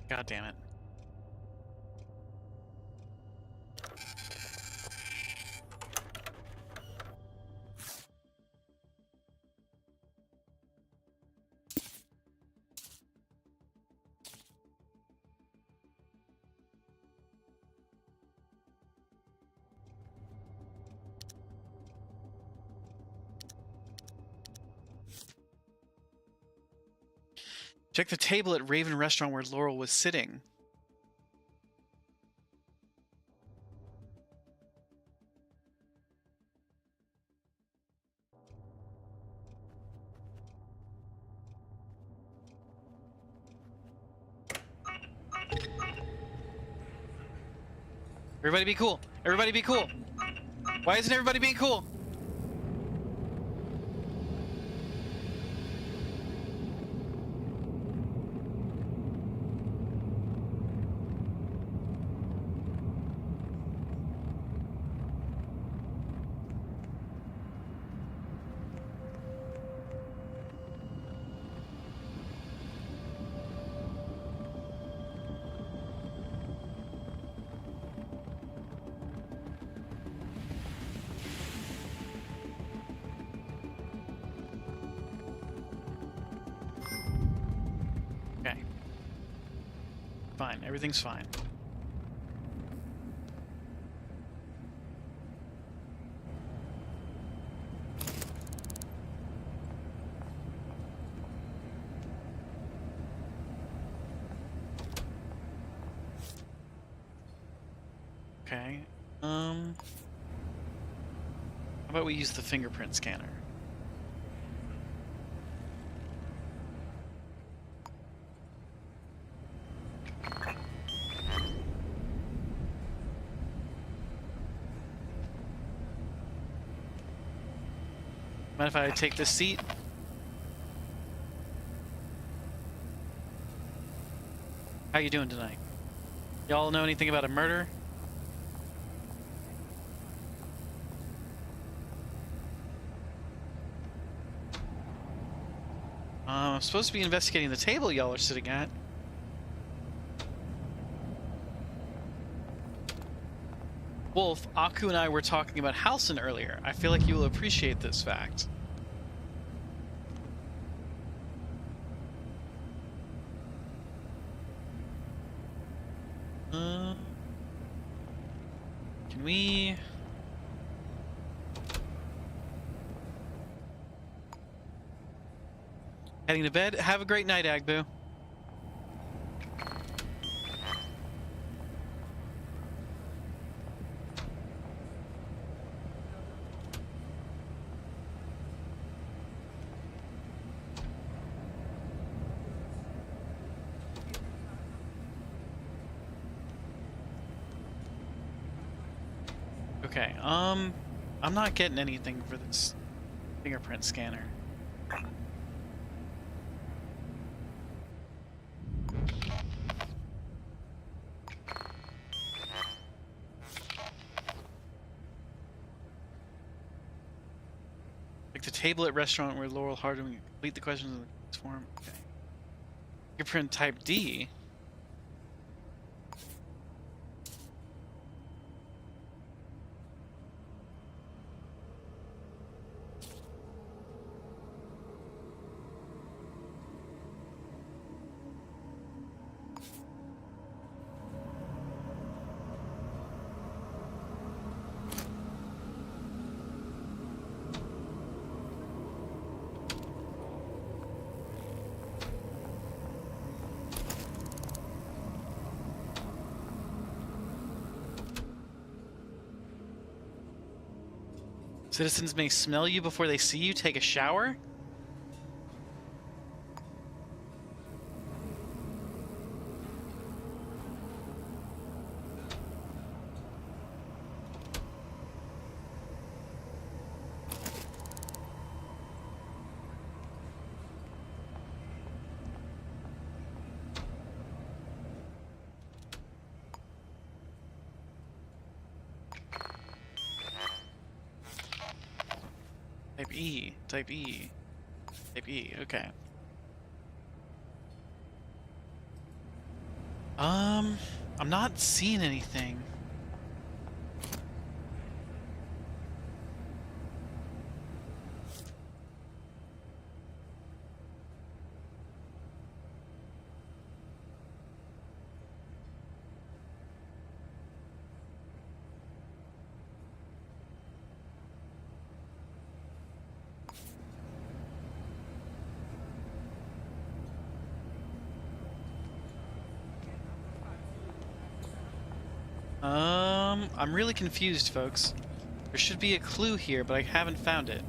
Speaker 1: God damn it. Check the table at Raven Restaurant where Laurel was sitting. Everybody be cool. Everybody be cool. Why isn't everybody being cool? Okay. Fine. Everything's fine. Okay. How about we use the fingerprint scanner? Mind if I take this seat? How you doing tonight? Y'all know anything about a murder? I'm supposed to be investigating the table y'all are sitting at. Wolf, Aku and I were talking about Halcyon earlier. I feel like you will appreciate this fact. Can we... Heading to bed? Have a great night, Agbu. Okay, I'm not getting anything for this fingerprint scanner. Like the table at restaurant where Laurel Harding complete the questions in the form. Okay. Fingerprint type D. Citizens may smell you before they see you take a shower? Type E, type E, type E, okay. I'm not seeing anything. I'm really confused, folks. There should be a clue here, but I haven't found it.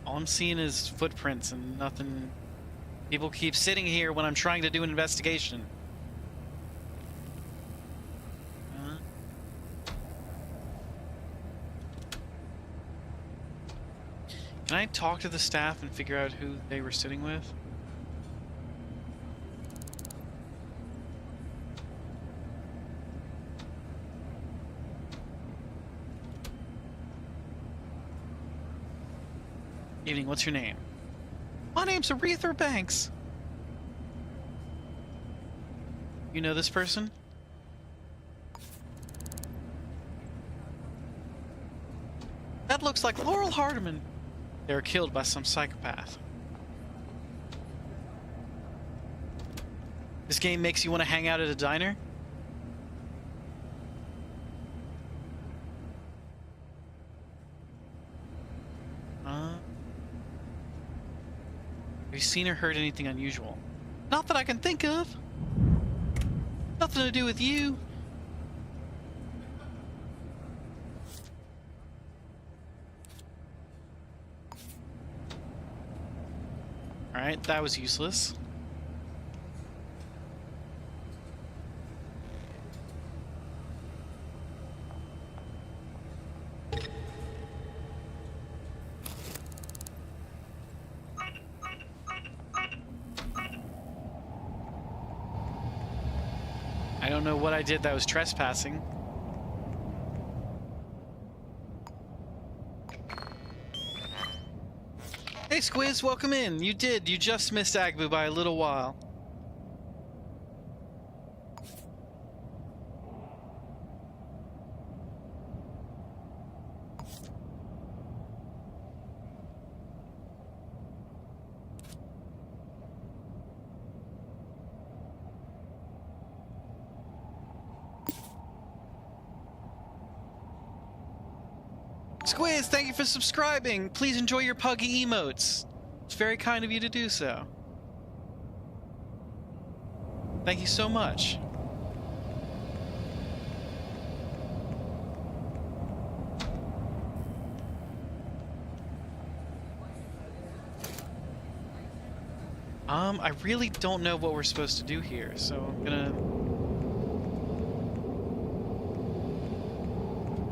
Speaker 1: All I'm seeing is footprints and nothing. People keep sitting here when I'm trying to do an investigation. Can I talk to the staff and figure out who they were sitting with? Evening, what's your name? My name's Aretha Banks. You know this person? That looks like Laurel Hardiman. They were killed by some psychopath. This game makes you want to hang out at a diner? Have you seen or heard anything unusual? Not that I can think of. Nothing to do with you. Alright, that was useless. I don't know what I did that was trespassing. Hey Squiz, welcome in. You just missed Agbu by a little while. Squiz, thank you for subscribing. Please enjoy your puggy emotes. It's very kind of you to do so. Thank you so much. I really don't know what we're supposed to do here, so I'm gonna...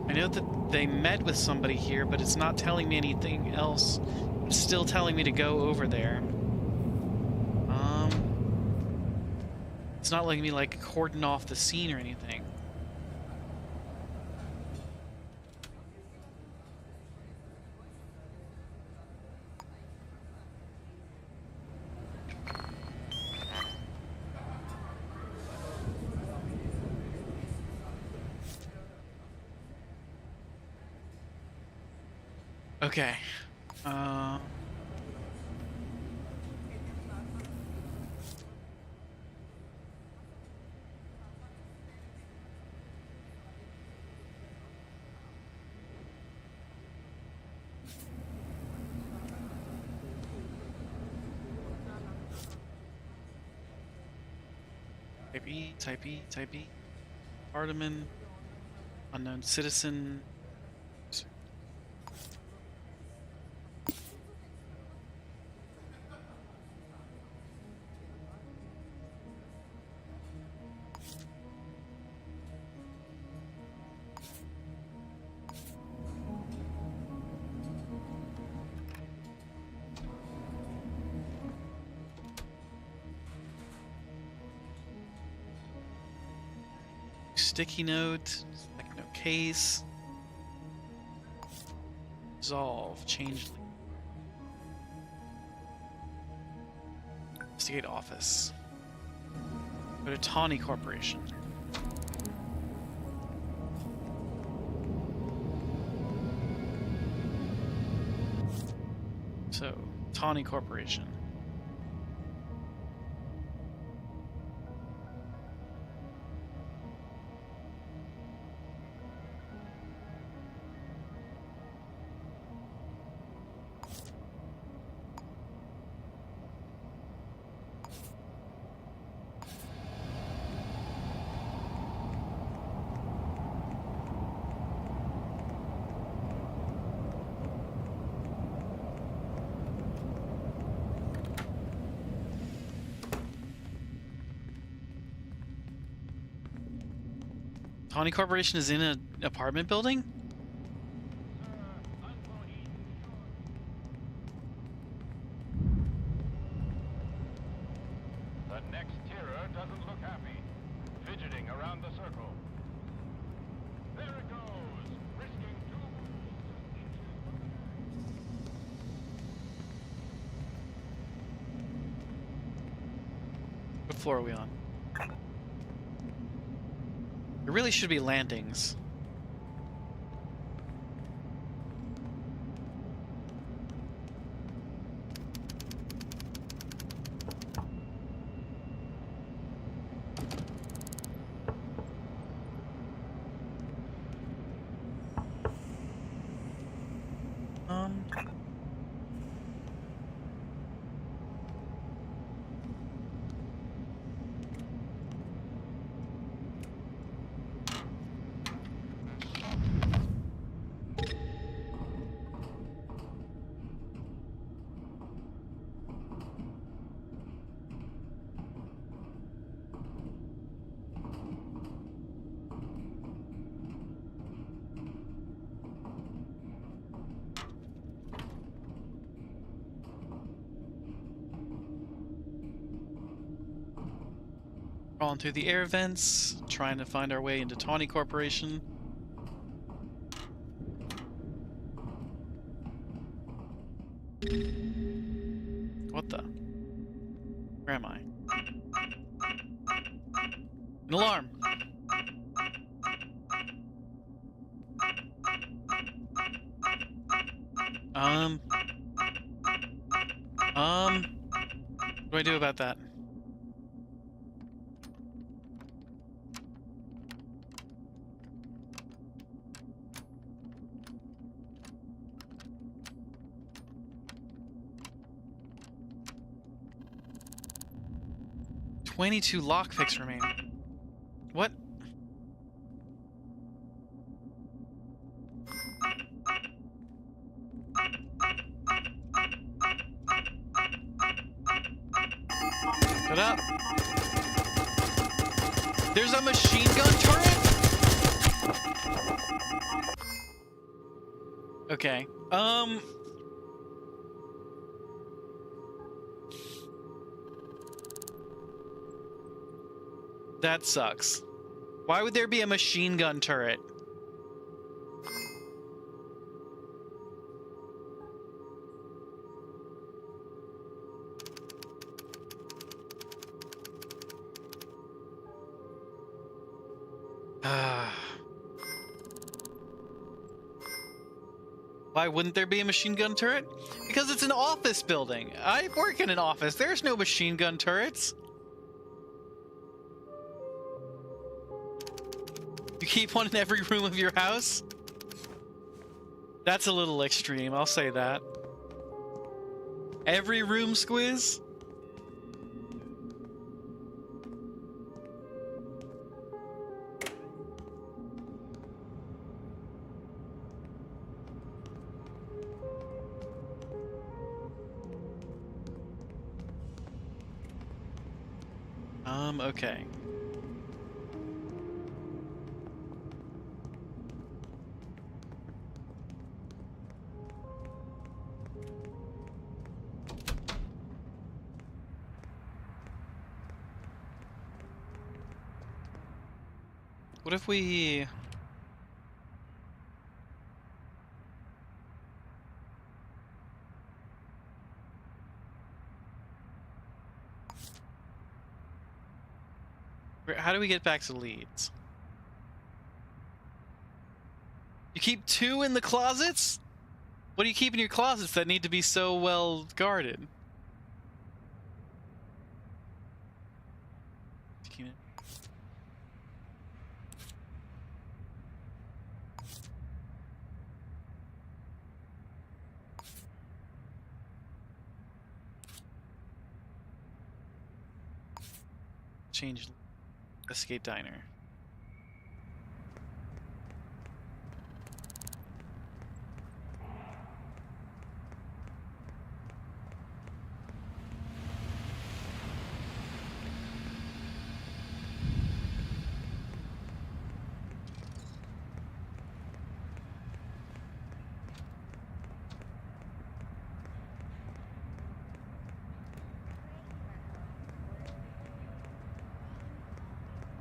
Speaker 1: I know that they met with somebody here, but it's not telling me anything else. It's still telling me to go over there. It's not letting me, like, cordon off the scene or anything. Okay. Type E, type E, type E. Ardaman, unknown citizen. Sticky note, like no case. Resolve, change. Investigate office. Go to Tawny Corporation. So, Tawny Corporation. Tawny Corporation is in an apartment building?
Speaker 3: The next terror doesn't look happy. Fidgeting around the circle. There it goes. Risking
Speaker 1: What floor are we on? There really should be landings. Crawling through the air vents, trying to find our way into Tawny Corporation. What the? Where am I? An alarm! What do I do about that? 22 lockpicks remain. What? Shut up. There's a machine gun turret? Okay. That sucks. Why would there be a machine gun turret? Why wouldn't there be a machine gun turret? Because it's an office building. I work in an office. There's no machine gun turrets. You keep one in every room of your house? That's a little extreme, I'll say that. Every room, Squiz? Okay. What if we... How do we get back to Leeds? You keep 2 in the closets? What do you keep in your closets that need to be so well guarded? Change Escape Diner.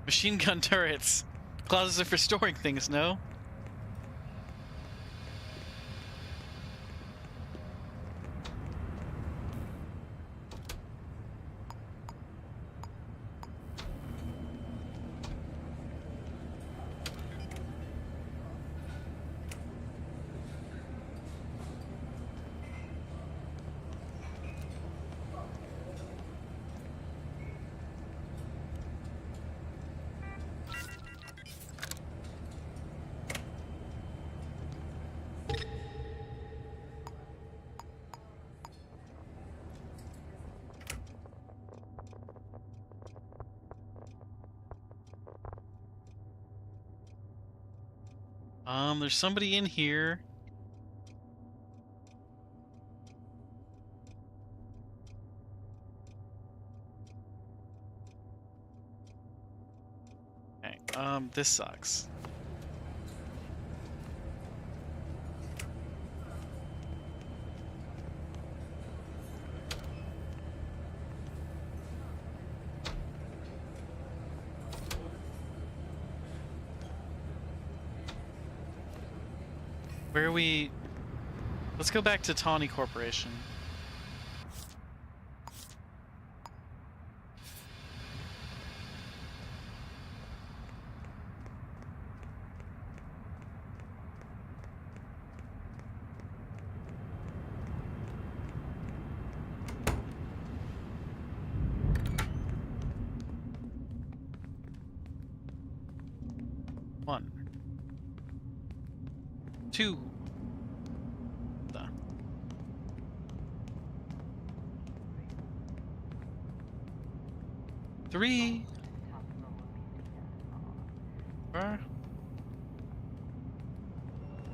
Speaker 1: Machine gun turrets. Closets are for storing things, no? There's somebody in here. Okay, this sucks. Where are we? Let's go back to Tawny Corporation. One. 2. 3. 3, 4,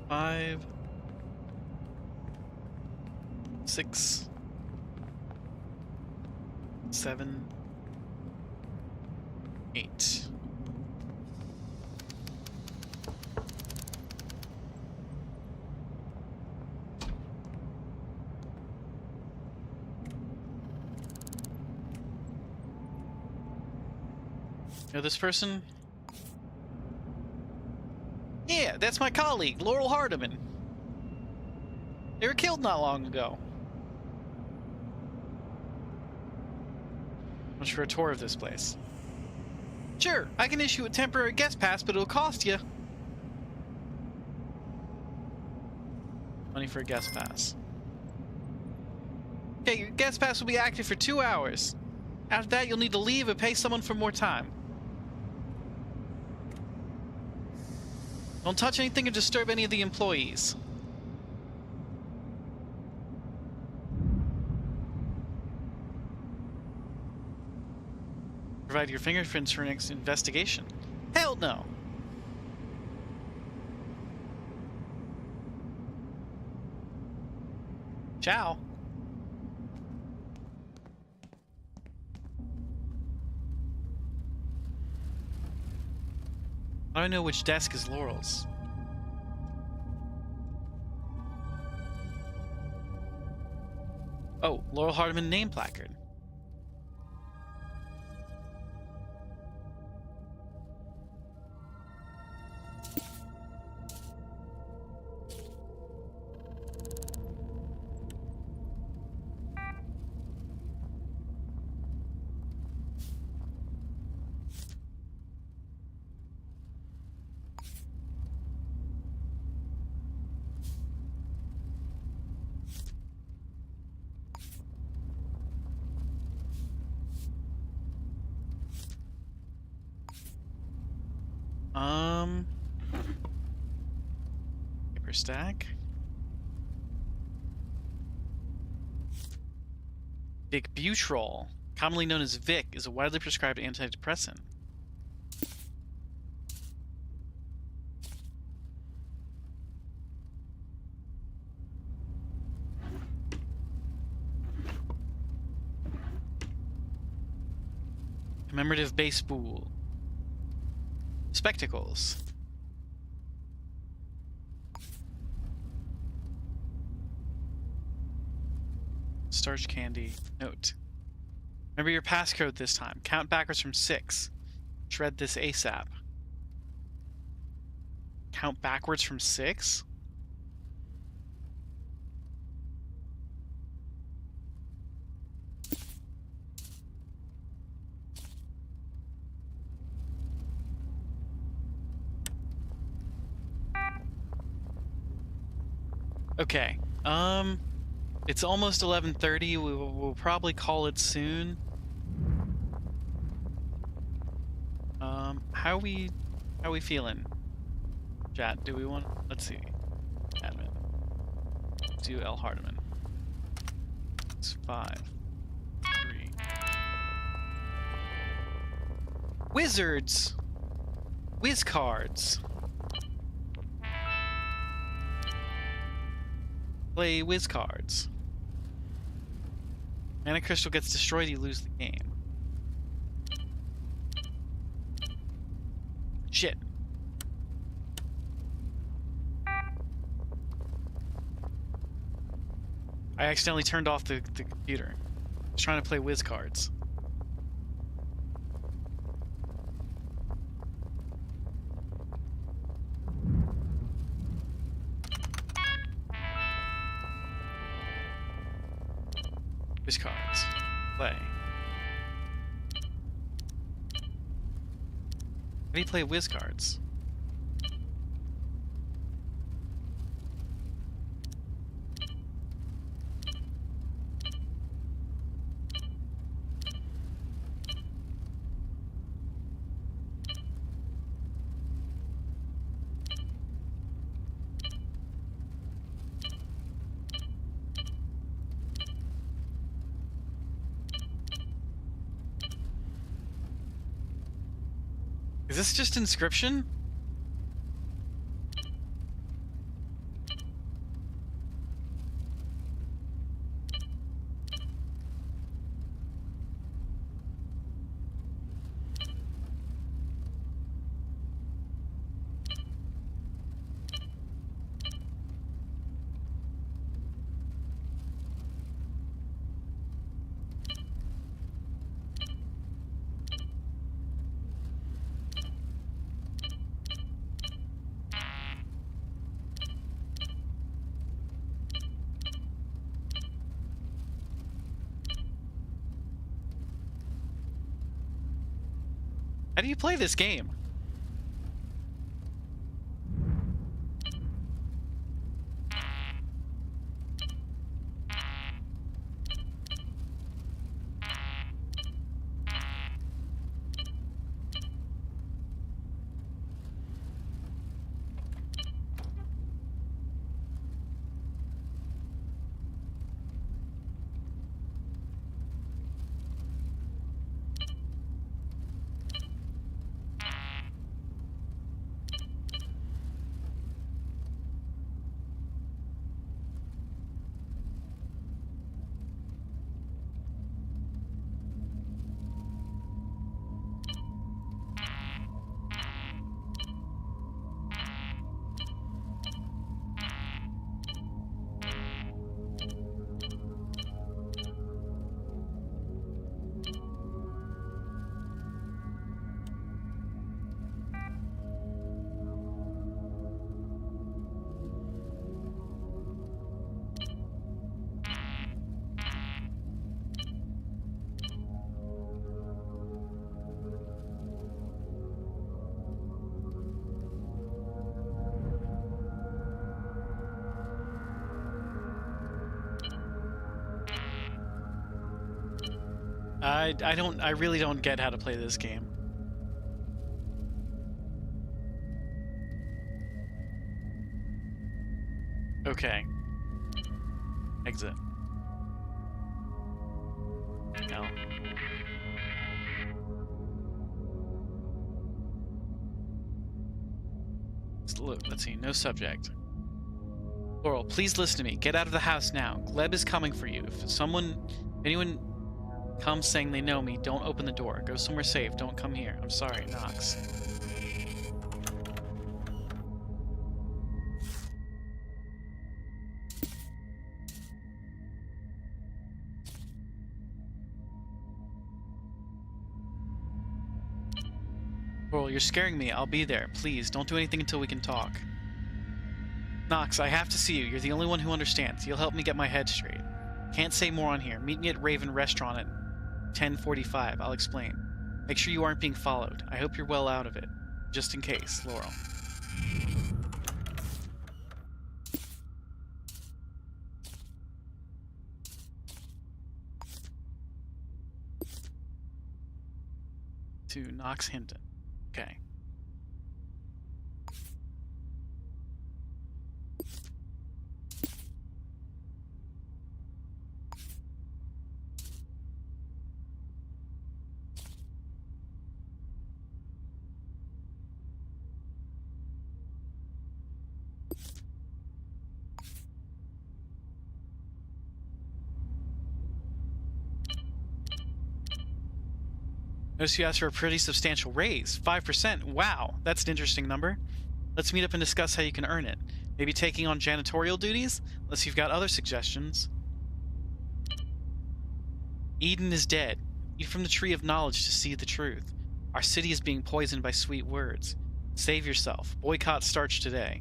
Speaker 1: 5, 6, 7, 8. You know this person? Yeah, that's my colleague, Laurel Hardiman. They were killed not long ago. Much for a tour of this place. Sure, I can issue a temporary guest pass, but it'll cost you. Money for a guest pass. Okay, your guest pass will be active for 2 hours. After that, you'll need to leave and pay someone for more time. Don't touch anything or disturb any of the employees. Provide your fingerprints for next investigation. Hell no! Ciao. I don't know which desk is Laurel's. Oh, Laurel Hardiman name placard. Paper stack. Vicbutrol, commonly known as Vic, is a widely prescribed antidepressant. Commemorative baseball. Spectacles. Starch candy. Note. Remember your passcode this time. Count backwards from 6. Shred this ASAP. Count backwards from 6? Okay. It's almost 11:30. We'll probably call it soon. How we feeling? Chat, do we want? Let's see. Admin. Do L Hardiman. It's 5, 3. Wizards. Whiz cards. Play whiz cards. Mana crystal gets destroyed, you lose the game. Shit. I accidentally turned off the computer. I was trying to play whiz cards. Whiz cards. Play. How do you play whiz cards? Is this just Inscription? How do you play this game? I really don't get how to play this game. Okay. Exit. No. Let's see. No subject. Laurel, please listen to me. Get out of the house now. Gleb is coming for you. If anyone comes saying they know me, don't open the door. Go somewhere safe. Don't come here. I'm sorry, Knox. Laurel, you're scaring me. I'll be there. Please, don't do anything until we can talk. Knox, I have to see you. You're the only one who understands. You'll help me get my head straight. Can't say more on here. Meet me at Raven Restaurant at 10:45. I'll explain. Make sure you aren't being followed. I hope you're well out of it. Just in case, Laurel. To Knox Hinton. Okay. Notice you asked for a pretty substantial raise. 5%. Wow, that's an interesting number. Let's meet up and discuss how you can earn it. Maybe taking on janitorial duties? Unless you've got other suggestions. Eden is dead. Eat from the tree of knowledge to see the truth. Our city is being poisoned by sweet words. Save yourself. Boycott starch today.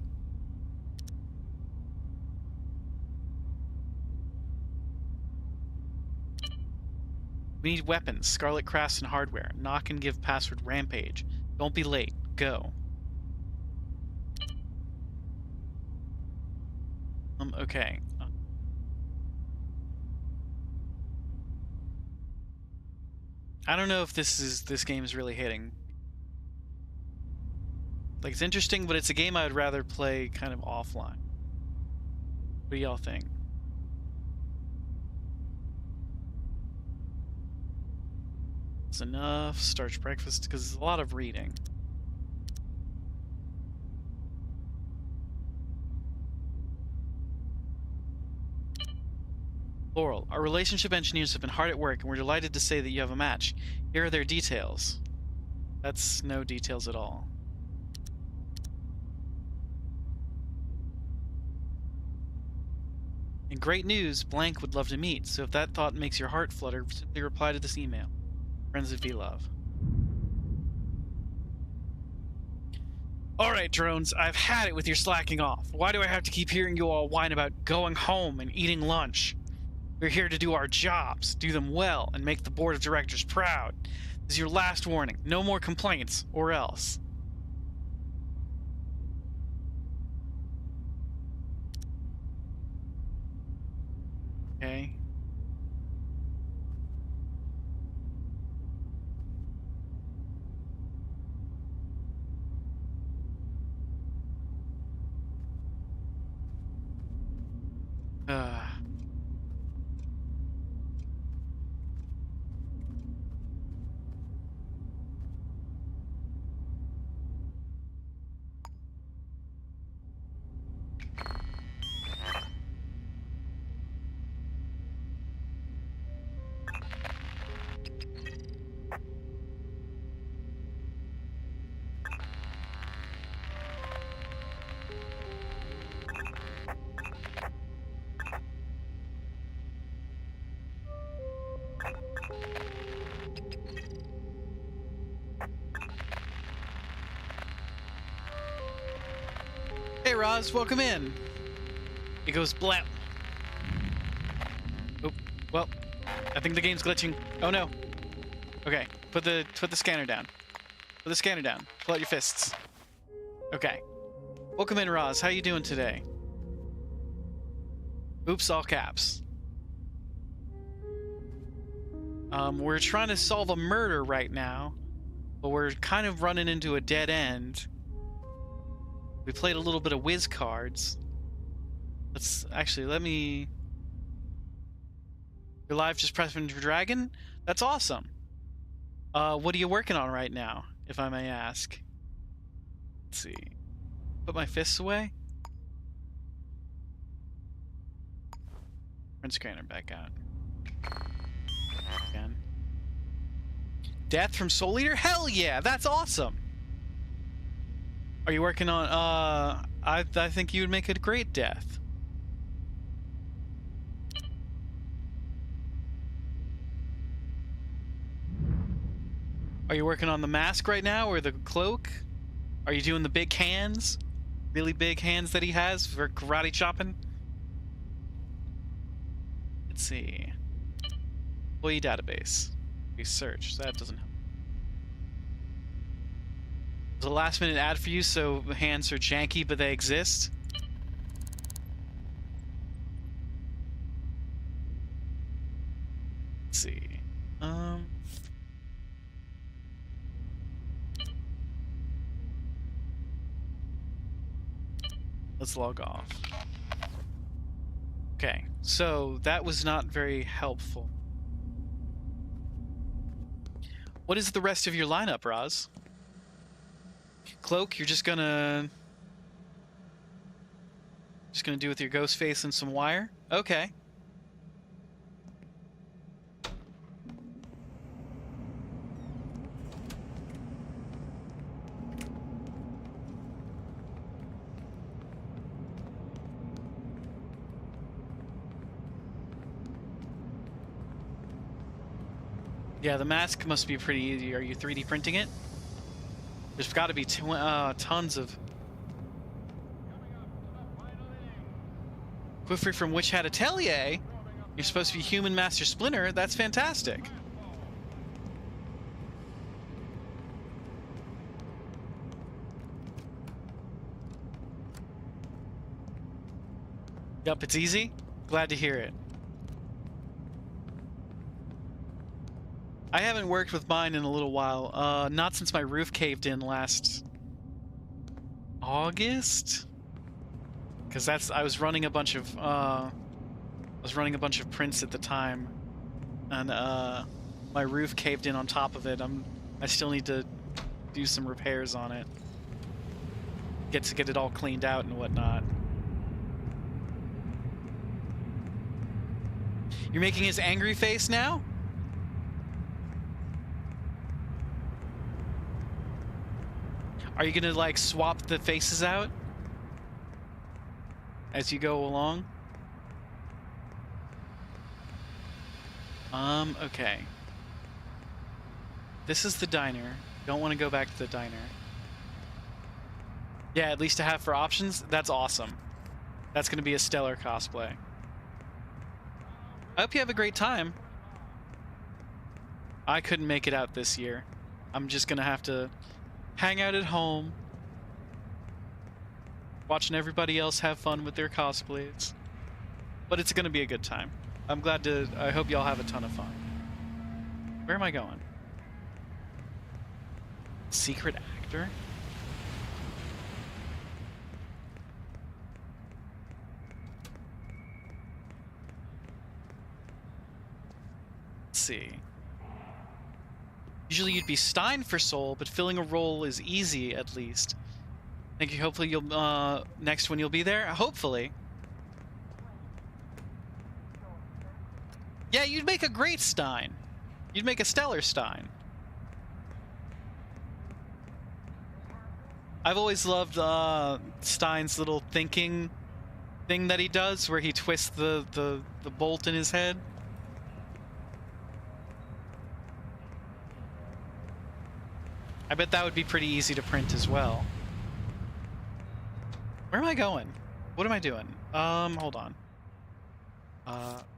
Speaker 1: We need weapons, Scarlet Crafts and hardware. Knock and give password Rampage. Don't be late. Go. Okay. I don't know if this game is really hitting. Like, it's interesting, but it's a game I would rather play kind of offline. What do y'all think? It's enough. Starch breakfast, because it's a lot of reading. Laurel, our relationship engineers have been hard at work, and we're delighted to say that you have a match. Here are their details. That's no details at all. And great news, Blank would love to meet, so if that thought makes your heart flutter, simply reply to this email. Friends of V-Love. Alright, drones, I've had it with your slacking off. Why do I have to keep hearing you all whine about going home and eating lunch? We're here to do our jobs, do them well, and make the board of directors proud. This is your last warning. No more complaints, or else. Okay. Hey Roz, welcome in. It goes blam. Oh, well, I think the game's glitching. Oh no. Okay, put the scanner down. Put the scanner down. Pull out your fists. Okay. Welcome in, Roz. How you doing today? Oops, all caps. We're trying to solve a murder right now, but we're kind of running into a dead end. We played a little bit of whiz cards. Let's actually let me. You're live just pressing Dragon? That's awesome. What are you working on right now, if I may ask? Let's see. Put my fists away. Print scanner back out. Again. Death from Soul Eater? Hell yeah, that's awesome. Are you working on I think you would make a great death. Are you working on the mask right now or the cloak? Are you doing the big hands? Really big hands that he has for karate chopping? Let's see. Employee database. Research. That doesn't help. There's a last minute ad for you, so hands are janky, but they exist. Let's see. Let's log off. Okay, so that was not very helpful. What is the rest of your lineup, Roz? Cloak, you're just gonna do with your ghost face and some wire? Okay. Yeah, the mask must be pretty easy. Are you 3D printing it? There's got to be tons of... Quiffery from Witch Hat Atelier? You're supposed to be Human Master Splinter? That's fantastic. Yup, it's easy? Glad to hear it. I haven't worked with mine in a little while. Not since my roof caved in last August, because I was running a bunch of prints at the time, and my roof caved in on top of it. I still need to do some repairs on it, get it all cleaned out and whatnot. You're making his angry face now? Are you gonna like swap the faces out as you go along? Okay. This is the diner. Don't want to go back to the diner. Yeah, at least to have for options. That's awesome. That's gonna be a stellar cosplay. I hope you have a great time. I couldn't make it out this year. I'm just gonna have to hang out at home, watching everybody else have fun with their cosplays. But it's gonna be a good time. I hope y'all have a ton of fun. Where am I going? Secret actor? Let's see. Usually you'd be Stein for Soul, but filling a role is easy, at least. Thank you. Hopefully you'll, next one you'll be there. Hopefully. Yeah, you'd make a great Stein. You'd make a stellar Stein. I've always loved, Stein's little thinking thing that he does, where he twists the bolt in his head. I bet that would be pretty easy to print as well. Where am I going? What am I doing? Hold on.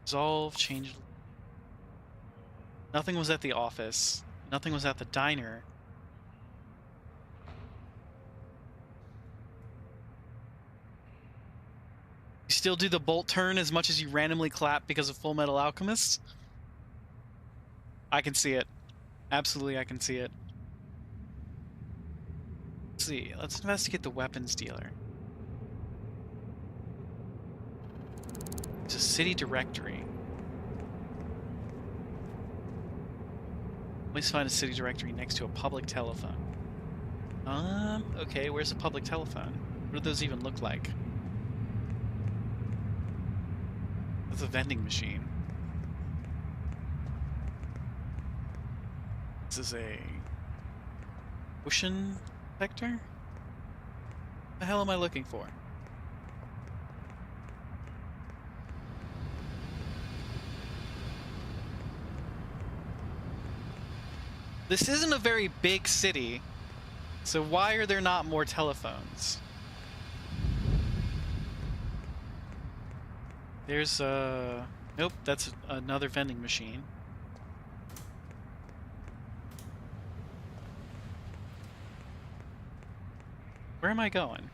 Speaker 1: Resolve, change. Nothing was at the office. Nothing was at the diner. You still do the bolt turn as much as you randomly clap because of Full Metal Alchemist? I can see it. Absolutely, I can see it. Let's see. Let's investigate the weapons dealer. It's a city directory. Always find a city directory next to a public telephone. Okay, where's a public telephone? What do those even look like? That's a vending machine. This is a ocean sector? What the hell am I looking for? This isn't a very big city, so why are there not more telephones? There's nope, that's another vending machine. Where am I going?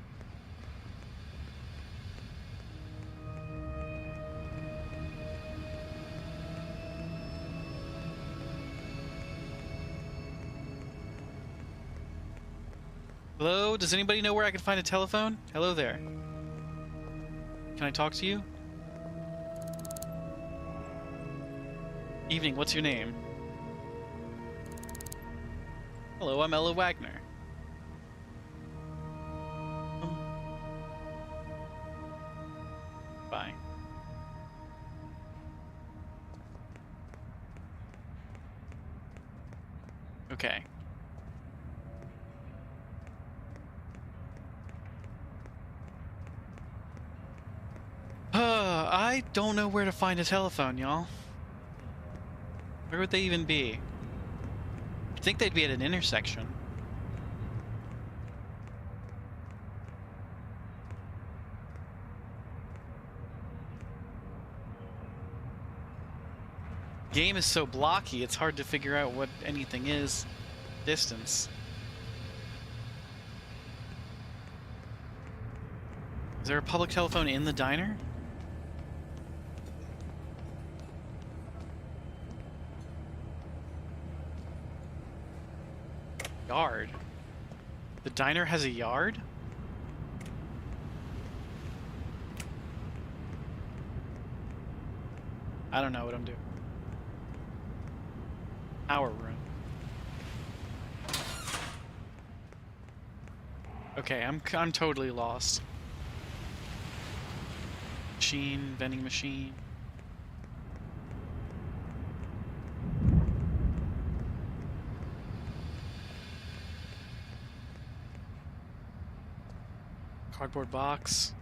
Speaker 1: Hello? Does anybody know where I can find a telephone? Hello there. Can I talk to you? Evening, what's your name? Hello, I'm Ella Wagner. Bye. Okay. I don't know where to find a telephone, y'all. Where would they even be? I think they'd be at an intersection. Game is so blocky, it's hard to figure out what anything is. Distance. Is there a public telephone in the diner? Yard. The diner has a yard? I don't know what I'm doing. Our room. Okay, I'm totally lost. Machine, vending machine. Cardboard box.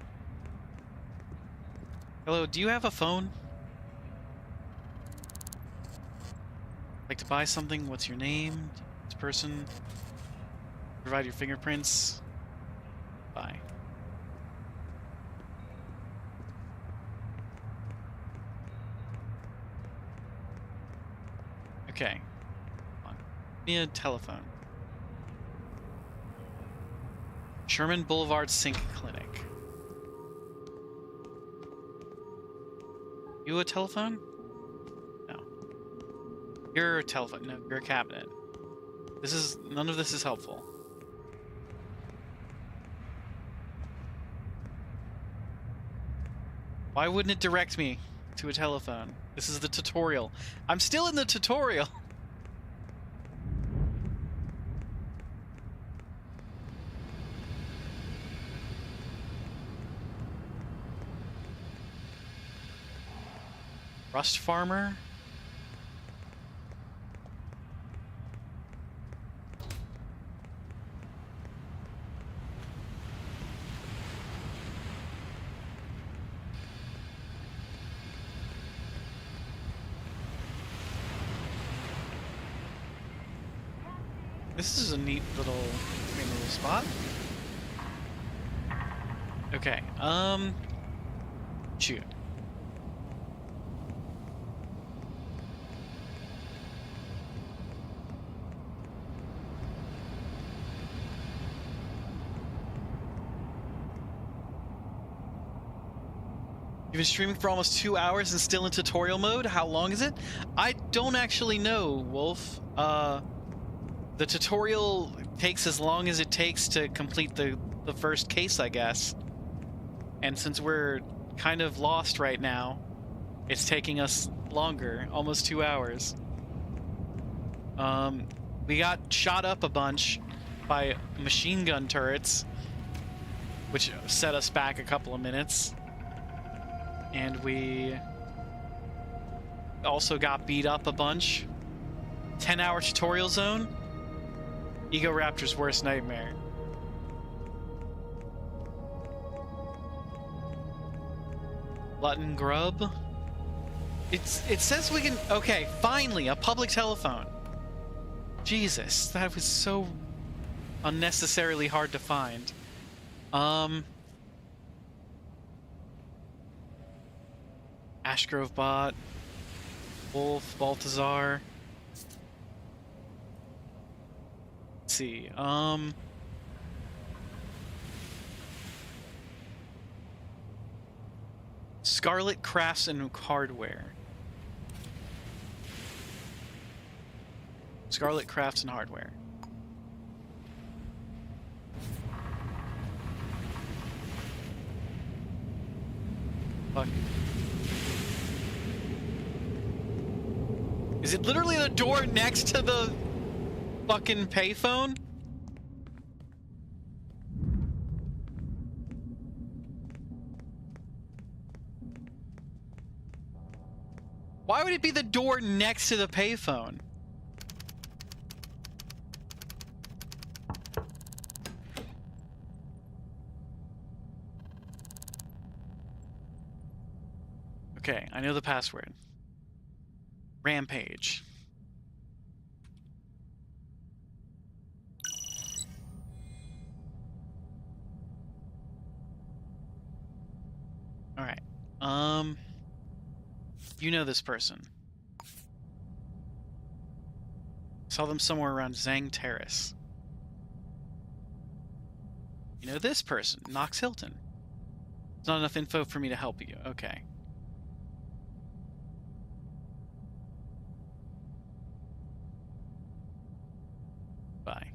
Speaker 1: Hello, do you have a phone? Like to buy something? What's your name? This person? Provide your fingerprints. Bye. Okay. Hold on. Give me a telephone. Sherman Boulevard Sync Clinic. You a telephone? No. You're a telephone. No, you're a cabinet. None of this is helpful. Why wouldn't it direct me to a telephone? This is the tutorial. I'm still in the tutorial. Rust farmer? This is a neat little spot. Okay, shoot. You've been streaming for almost 2 hours and still in tutorial mode? How long is it? I don't actually know, Wolf. The tutorial takes as long as it takes to complete the first case, I guess. And since we're kind of lost right now, it's taking us longer, almost 2 hours. We got shot up a bunch by machine gun turrets, which set us back a couple of minutes. And we also got beat up a bunch. 10-hour tutorial zone. Ego Raptor's worst nightmare. Glutton Grub. It says we can. Okay, finally a public telephone. Jesus, that was so unnecessarily hard to find. Ashgrove Bot, Wolf, Baltazar. Let's see. Scarlet Crafts and Hardware. Scarlet Crafts and Hardware. Fuck. Is it literally the door next to the fucking payphone? Why would it be the door next to the payphone? Okay, I know the password. Rampage. All right. You know this person. Saw them somewhere around Zhang Terrace. You know this person, Knox Hilton. It's not enough info for me to help you. Okay. Bye.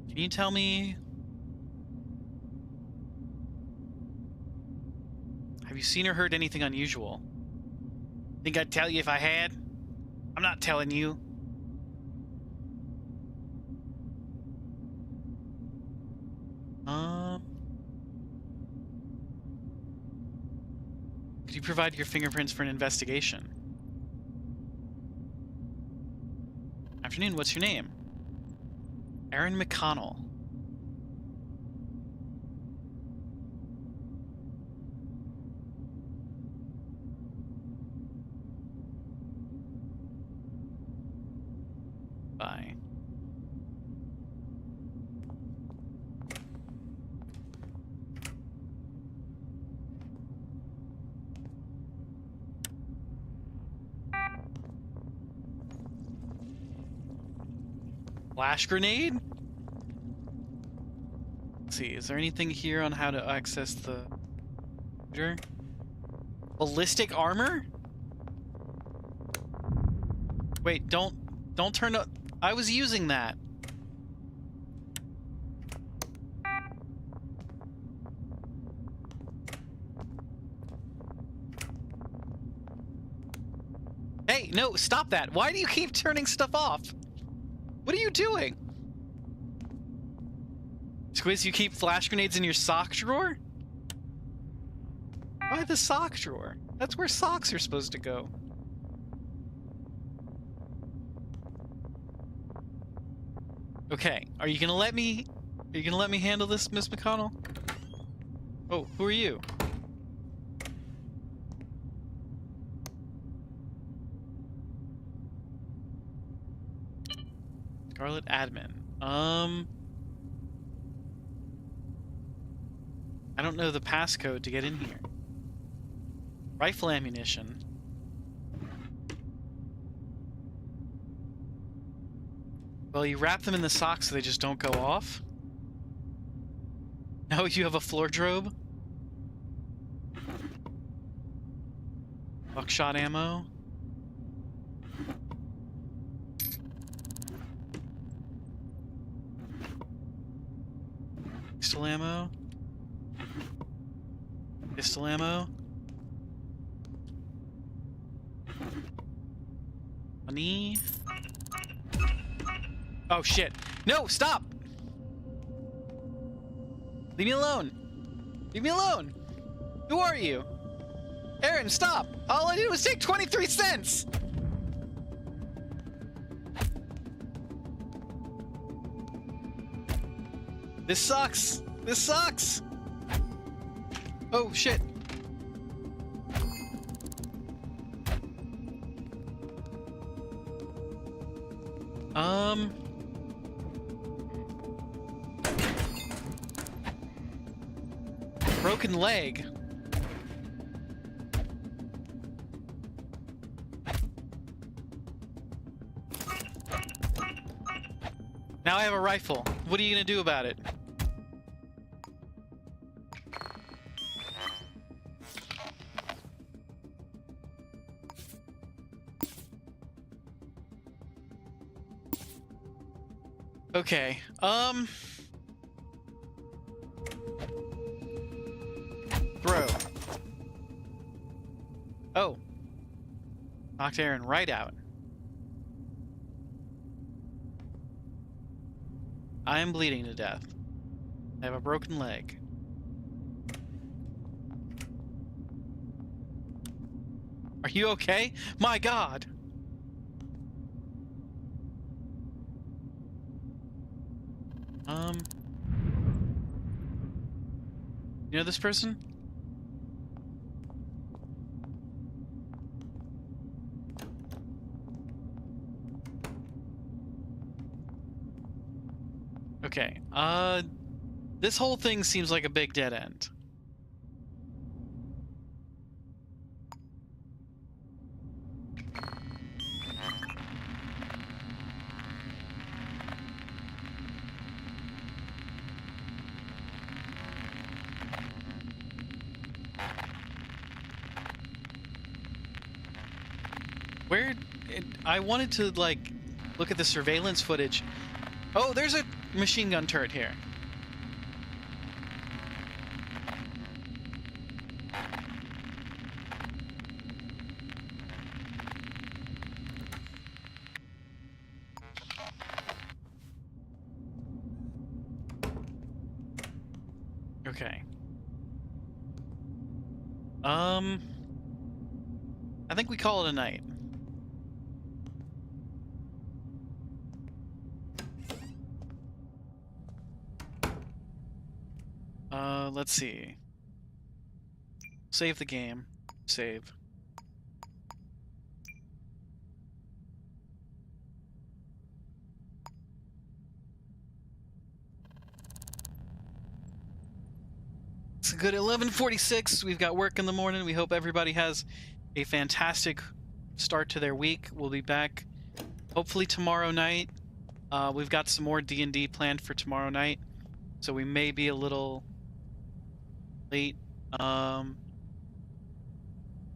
Speaker 1: Can you tell me? Have you seen or heard anything unusual? Think I'd tell you if I had? I'm not telling you. Could you provide your fingerprints for an investigation? Afternoon, what's your name? Aaron McConnell. Bye. Flash grenade? Let's see, is there anything here on how to access the computer? Ballistic armor? Wait, don't turn up. I was using that. Hey, no, stop that. Why do you keep turning stuff off? What are you doing? Squiz, you keep flash grenades in your sock drawer? Why the sock drawer? That's where socks are supposed to go. Okay, are you gonna let me handle this, Miss McConnell? Oh, who are you? Scarlet admin. I don't know the passcode to get in here. Rifle ammunition. Well, you wrap them in the socks so they just don't go off. Now you have a floor drobe. Buckshot ammo. Pistol ammo. Pistol ammo. Money. Oh shit. No, stop! Leave me alone. Leave me alone. Who are you? Aaron, stop! All I did was take 23 cents! This sucks! This sucks! Oh, shit. Broken leg. Now I have a rifle. What are you gonna do about it? Okay, throw. Oh. Knocked Aaron right out. I am bleeding to death. I have a broken leg. Are you okay? My God! You know this person? Okay, this whole thing seems like a big dead end. I wanted to, like, look at the surveillance footage. Oh, there's a machine gun turret here. Okay. I think we call it a night. Let's see. Save the game. Save. It's a good 11:46. We've got work in the morning. We hope everybody has a fantastic start to their week. We'll be back hopefully tomorrow night. We've got some more D&D planned for tomorrow night, so we may be a little late.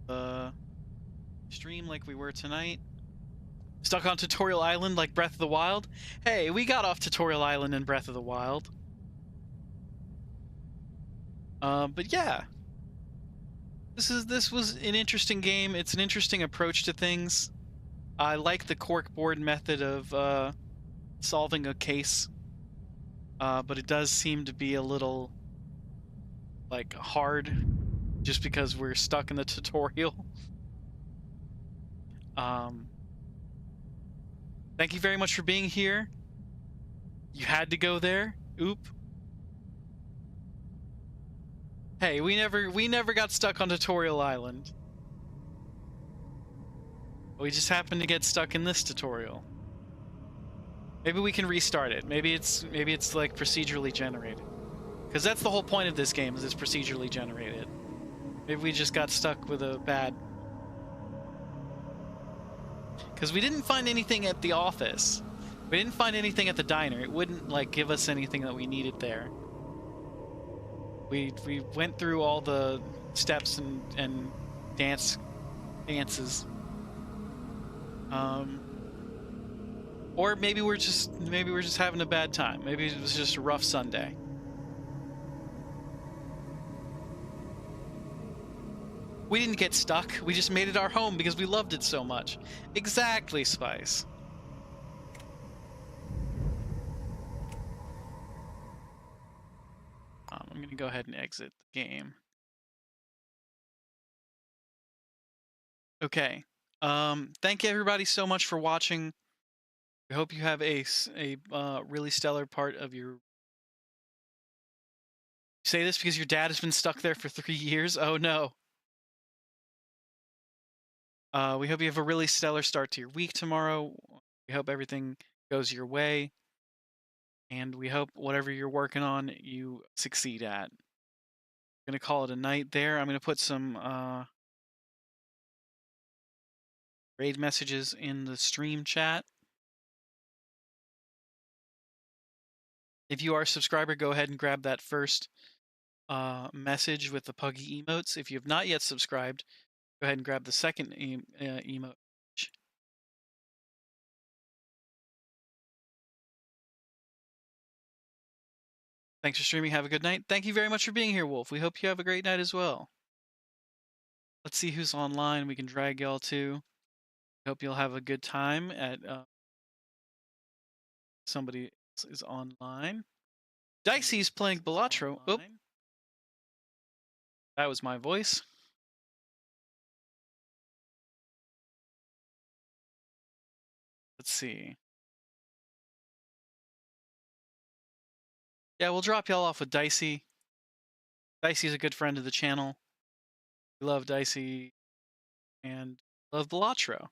Speaker 1: The stream like we were tonight. Stuck on Tutorial Island like Breath of the Wild. Hey, we got off Tutorial Island in Breath of the Wild. But yeah, this was an interesting game. It's an interesting approach to things. I like the corkboard method of solving a case, but it does seem to be a little like hard, just because we're stuck in the tutorial. Thank you very much for being here. You had to go there. Oop. Hey, we never got stuck on Tutorial Island. We just happened to get stuck in this tutorial. Maybe we can restart it. Maybe it's like procedurally generated. Because that's the whole point of this game, is it's procedurally generated. Maybe we just got stuck with a bad... Because we didn't find anything at the office. We didn't find anything at the diner. It wouldn't like give us anything that we needed there. We went through all the steps and dances. Or maybe we're just having a bad time. Maybe it was just a rough Sunday. We didn't get stuck. We just made it our home because we loved it so much. Exactly, Spice. I'm going to go ahead and exit the game. Okay. Thank you everybody so much for watching. We hope you have a really stellar part of your... Say this because your dad has been stuck there for 3 years? Oh no. We hope you have a really stellar start to your week tomorrow. We hope everything goes your way. And we hope whatever you're working on, you succeed at. I'm going to call it a night there. I'm going to put some raid messages in the stream chat. If you are a subscriber, go ahead and grab that first message with the Puggy emotes. If you have not yet subscribed, go ahead and grab the second emote. Thanks for streaming. Have a good night. Thank you very much for being here, Wolf. We hope you have a great night as well. Let's see who's online. We can drag y'all to. Hope you'll have a good time at somebody else is online. Dicey's playing Balatro. Oop. That was my voice. Let's see. Yeah, we'll drop y'all off with Dicey. Dicey's a good friend of the channel. We love Dicey and love Balatro.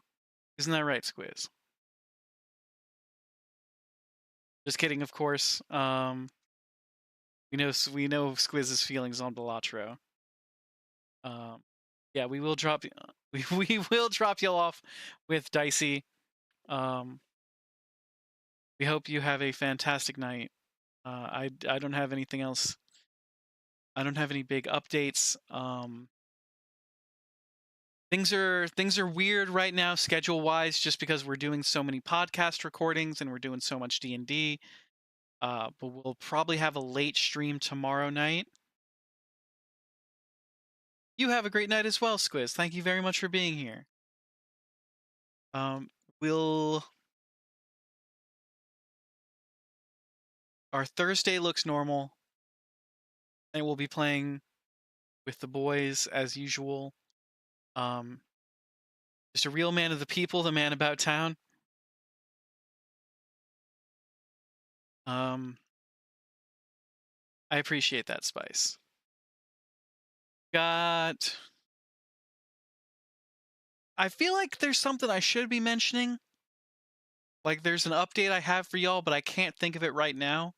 Speaker 1: Isn't that right, Squiz? Just kidding, of course. We know Squiz's feelings on Balatro. Yeah, we will drop we will drop y'all off with Dicey. We hope you have a fantastic night. I don't have anything else. I don't have any big updates. Things are weird right now schedule-wise, just because we're doing so many podcast recordings and we're doing so much D&D. But we'll probably have a late stream tomorrow night. You have a great night as well, Squiz. Thank you very much for being here. Our Thursday looks normal. and we'll be playing with the boys as usual. Just a real man of the people, the man about town. I appreciate that, Spice. Got. I feel like there's something I should be mentioning. Like there's an update I have for y'all, but I can't think of it right now.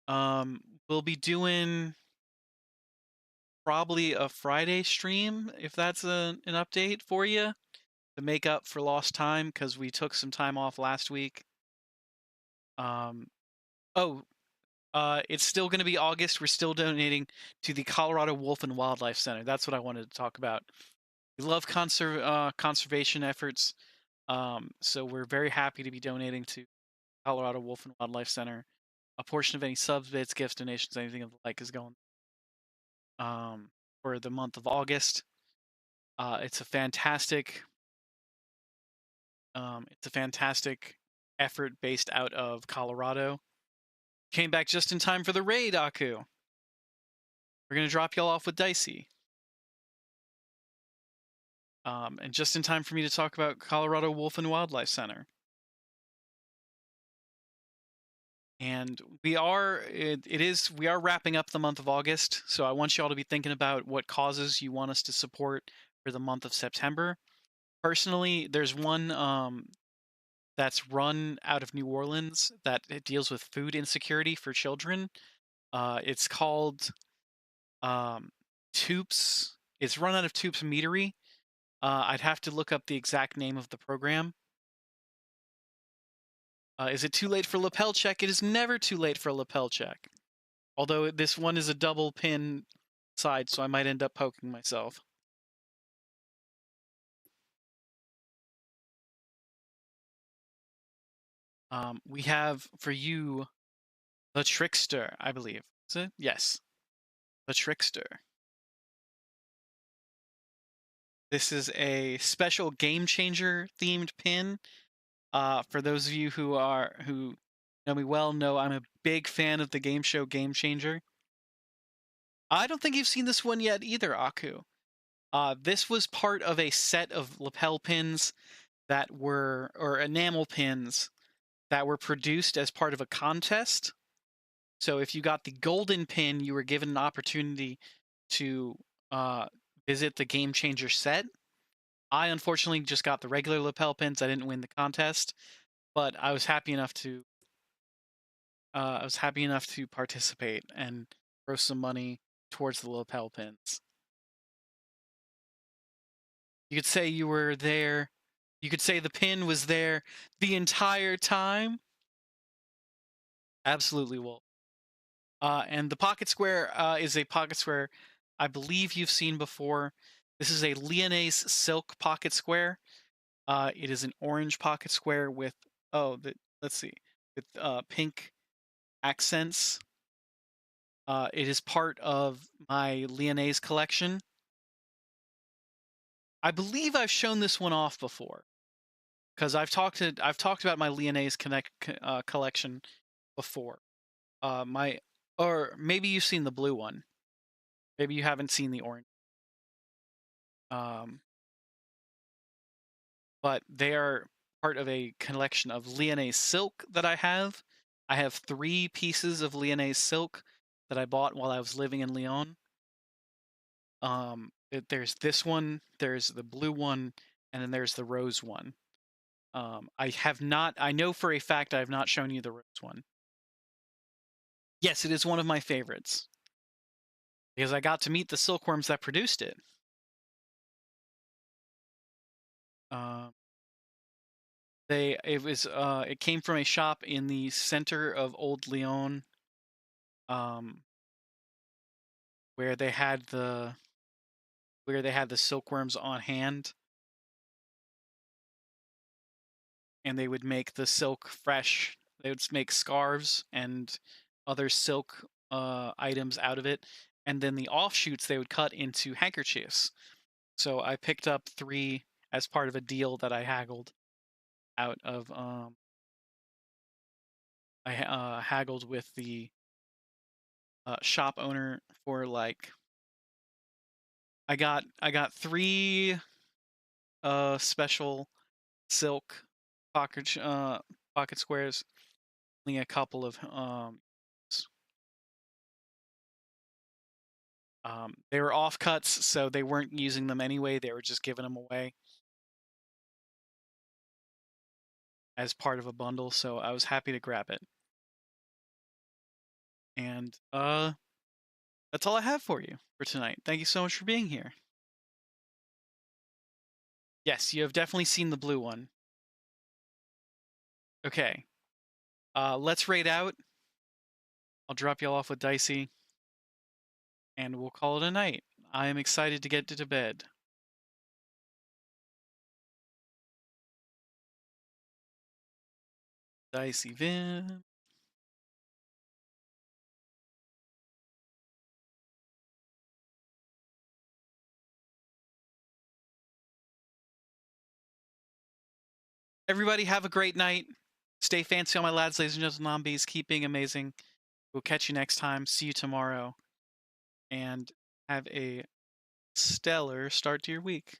Speaker 1: We'll be doing probably a Friday stream if that's an update for you to make up for lost time because we took some time off last week. It's still going to be August. We're still donating to the Colorado Wolf and Wildlife Center. That's what I wanted to talk about. We love conservation efforts, so we're very happy to be donating to Colorado Wolf and Wildlife Center. A portion of any subs, bits, gifts, donations, anything of the like is going for the month of August. It's a fantastic effort based out of Colorado. Came back just in time for the raid, Aku. We're gonna drop y'all off with Dicey. And just in time for me to talk about Colorado Wolf and Wildlife Center. And we are wrapping up the month of August, so I want y'all to be thinking about what causes you want us to support for the month of September. Personally, there's one that's run out of New Orleans that it deals with food insecurity for children. It's called Toops. It's run out of Toops Meadery. I'd have to look up the exact name of the program. Is it too late for lapel check? It is never too late for a lapel check. Although this one is a double pin side, so I might end up poking myself. We have for you the Trickster, I believe. Is it? Yes. The Trickster. This is a special Game Changer themed pin. For those of you who know me well, know I'm a big fan of the game show Game Changer. I don't think you've seen this one yet either, Aku. This was part of a set of lapel pins that were, or enamel pins that were produced as part of a contest. So if you got the golden pin, you were given an opportunity to visit the Game Changer set. I unfortunately just got the regular lapel pins. I didn't win the contest, but I was happy enough to participate and throw some money towards the lapel pins. You could say you were there. You could say the pin was there the entire time. Absolutely, Wolf. And the pocket square is a pocket square I believe you've seen before. This is a Lyonnaise silk pocket square. It is an orange pocket square with with pink accents. It is part of my Lyonnaise collection. I believe I've shown this one off before because I've talked about my Lyonnaise collection before. Or maybe you've seen the blue one. Maybe you haven't seen the orange. But they are part of a collection of Lyonnaise silk that I have. I have 3 pieces of Lyonnaise silk that I bought while I was living in Lyon. There's this one, there's the blue one, and then there's the rose one. I know for a fact I have not shown you the rose one. Yes, it is one of my favorites. Because I got to meet the silkworms that produced it. It came from a shop in the center of Old Lyon, where they had the silkworms on hand, and they would make the silk fresh. They would make scarves and other silk items out of it, and then the offshoots they would cut into handkerchiefs. So I picked up 3 as part of a deal that I haggled out of. I haggled with the shop owner for like I got 3 special silk pocket squares, only a couple of they were offcuts, so they weren't using them anyway. They were just giving them away as part of a bundle, so I was happy to grab it. And that's all I have for you for tonight. Thank you so much for being here. Yes, you have definitely seen the blue one. Okay. Let's raid out. I'll drop y'all off with Dicey, and we'll call it a night. I am excited to get to bed. Dicey Vim. Everybody have a great night. Stay fancy on my lads, ladies and gentlemen, zombies. Keep being amazing. We'll catch you next time. See you tomorrow. And have a stellar start to your week.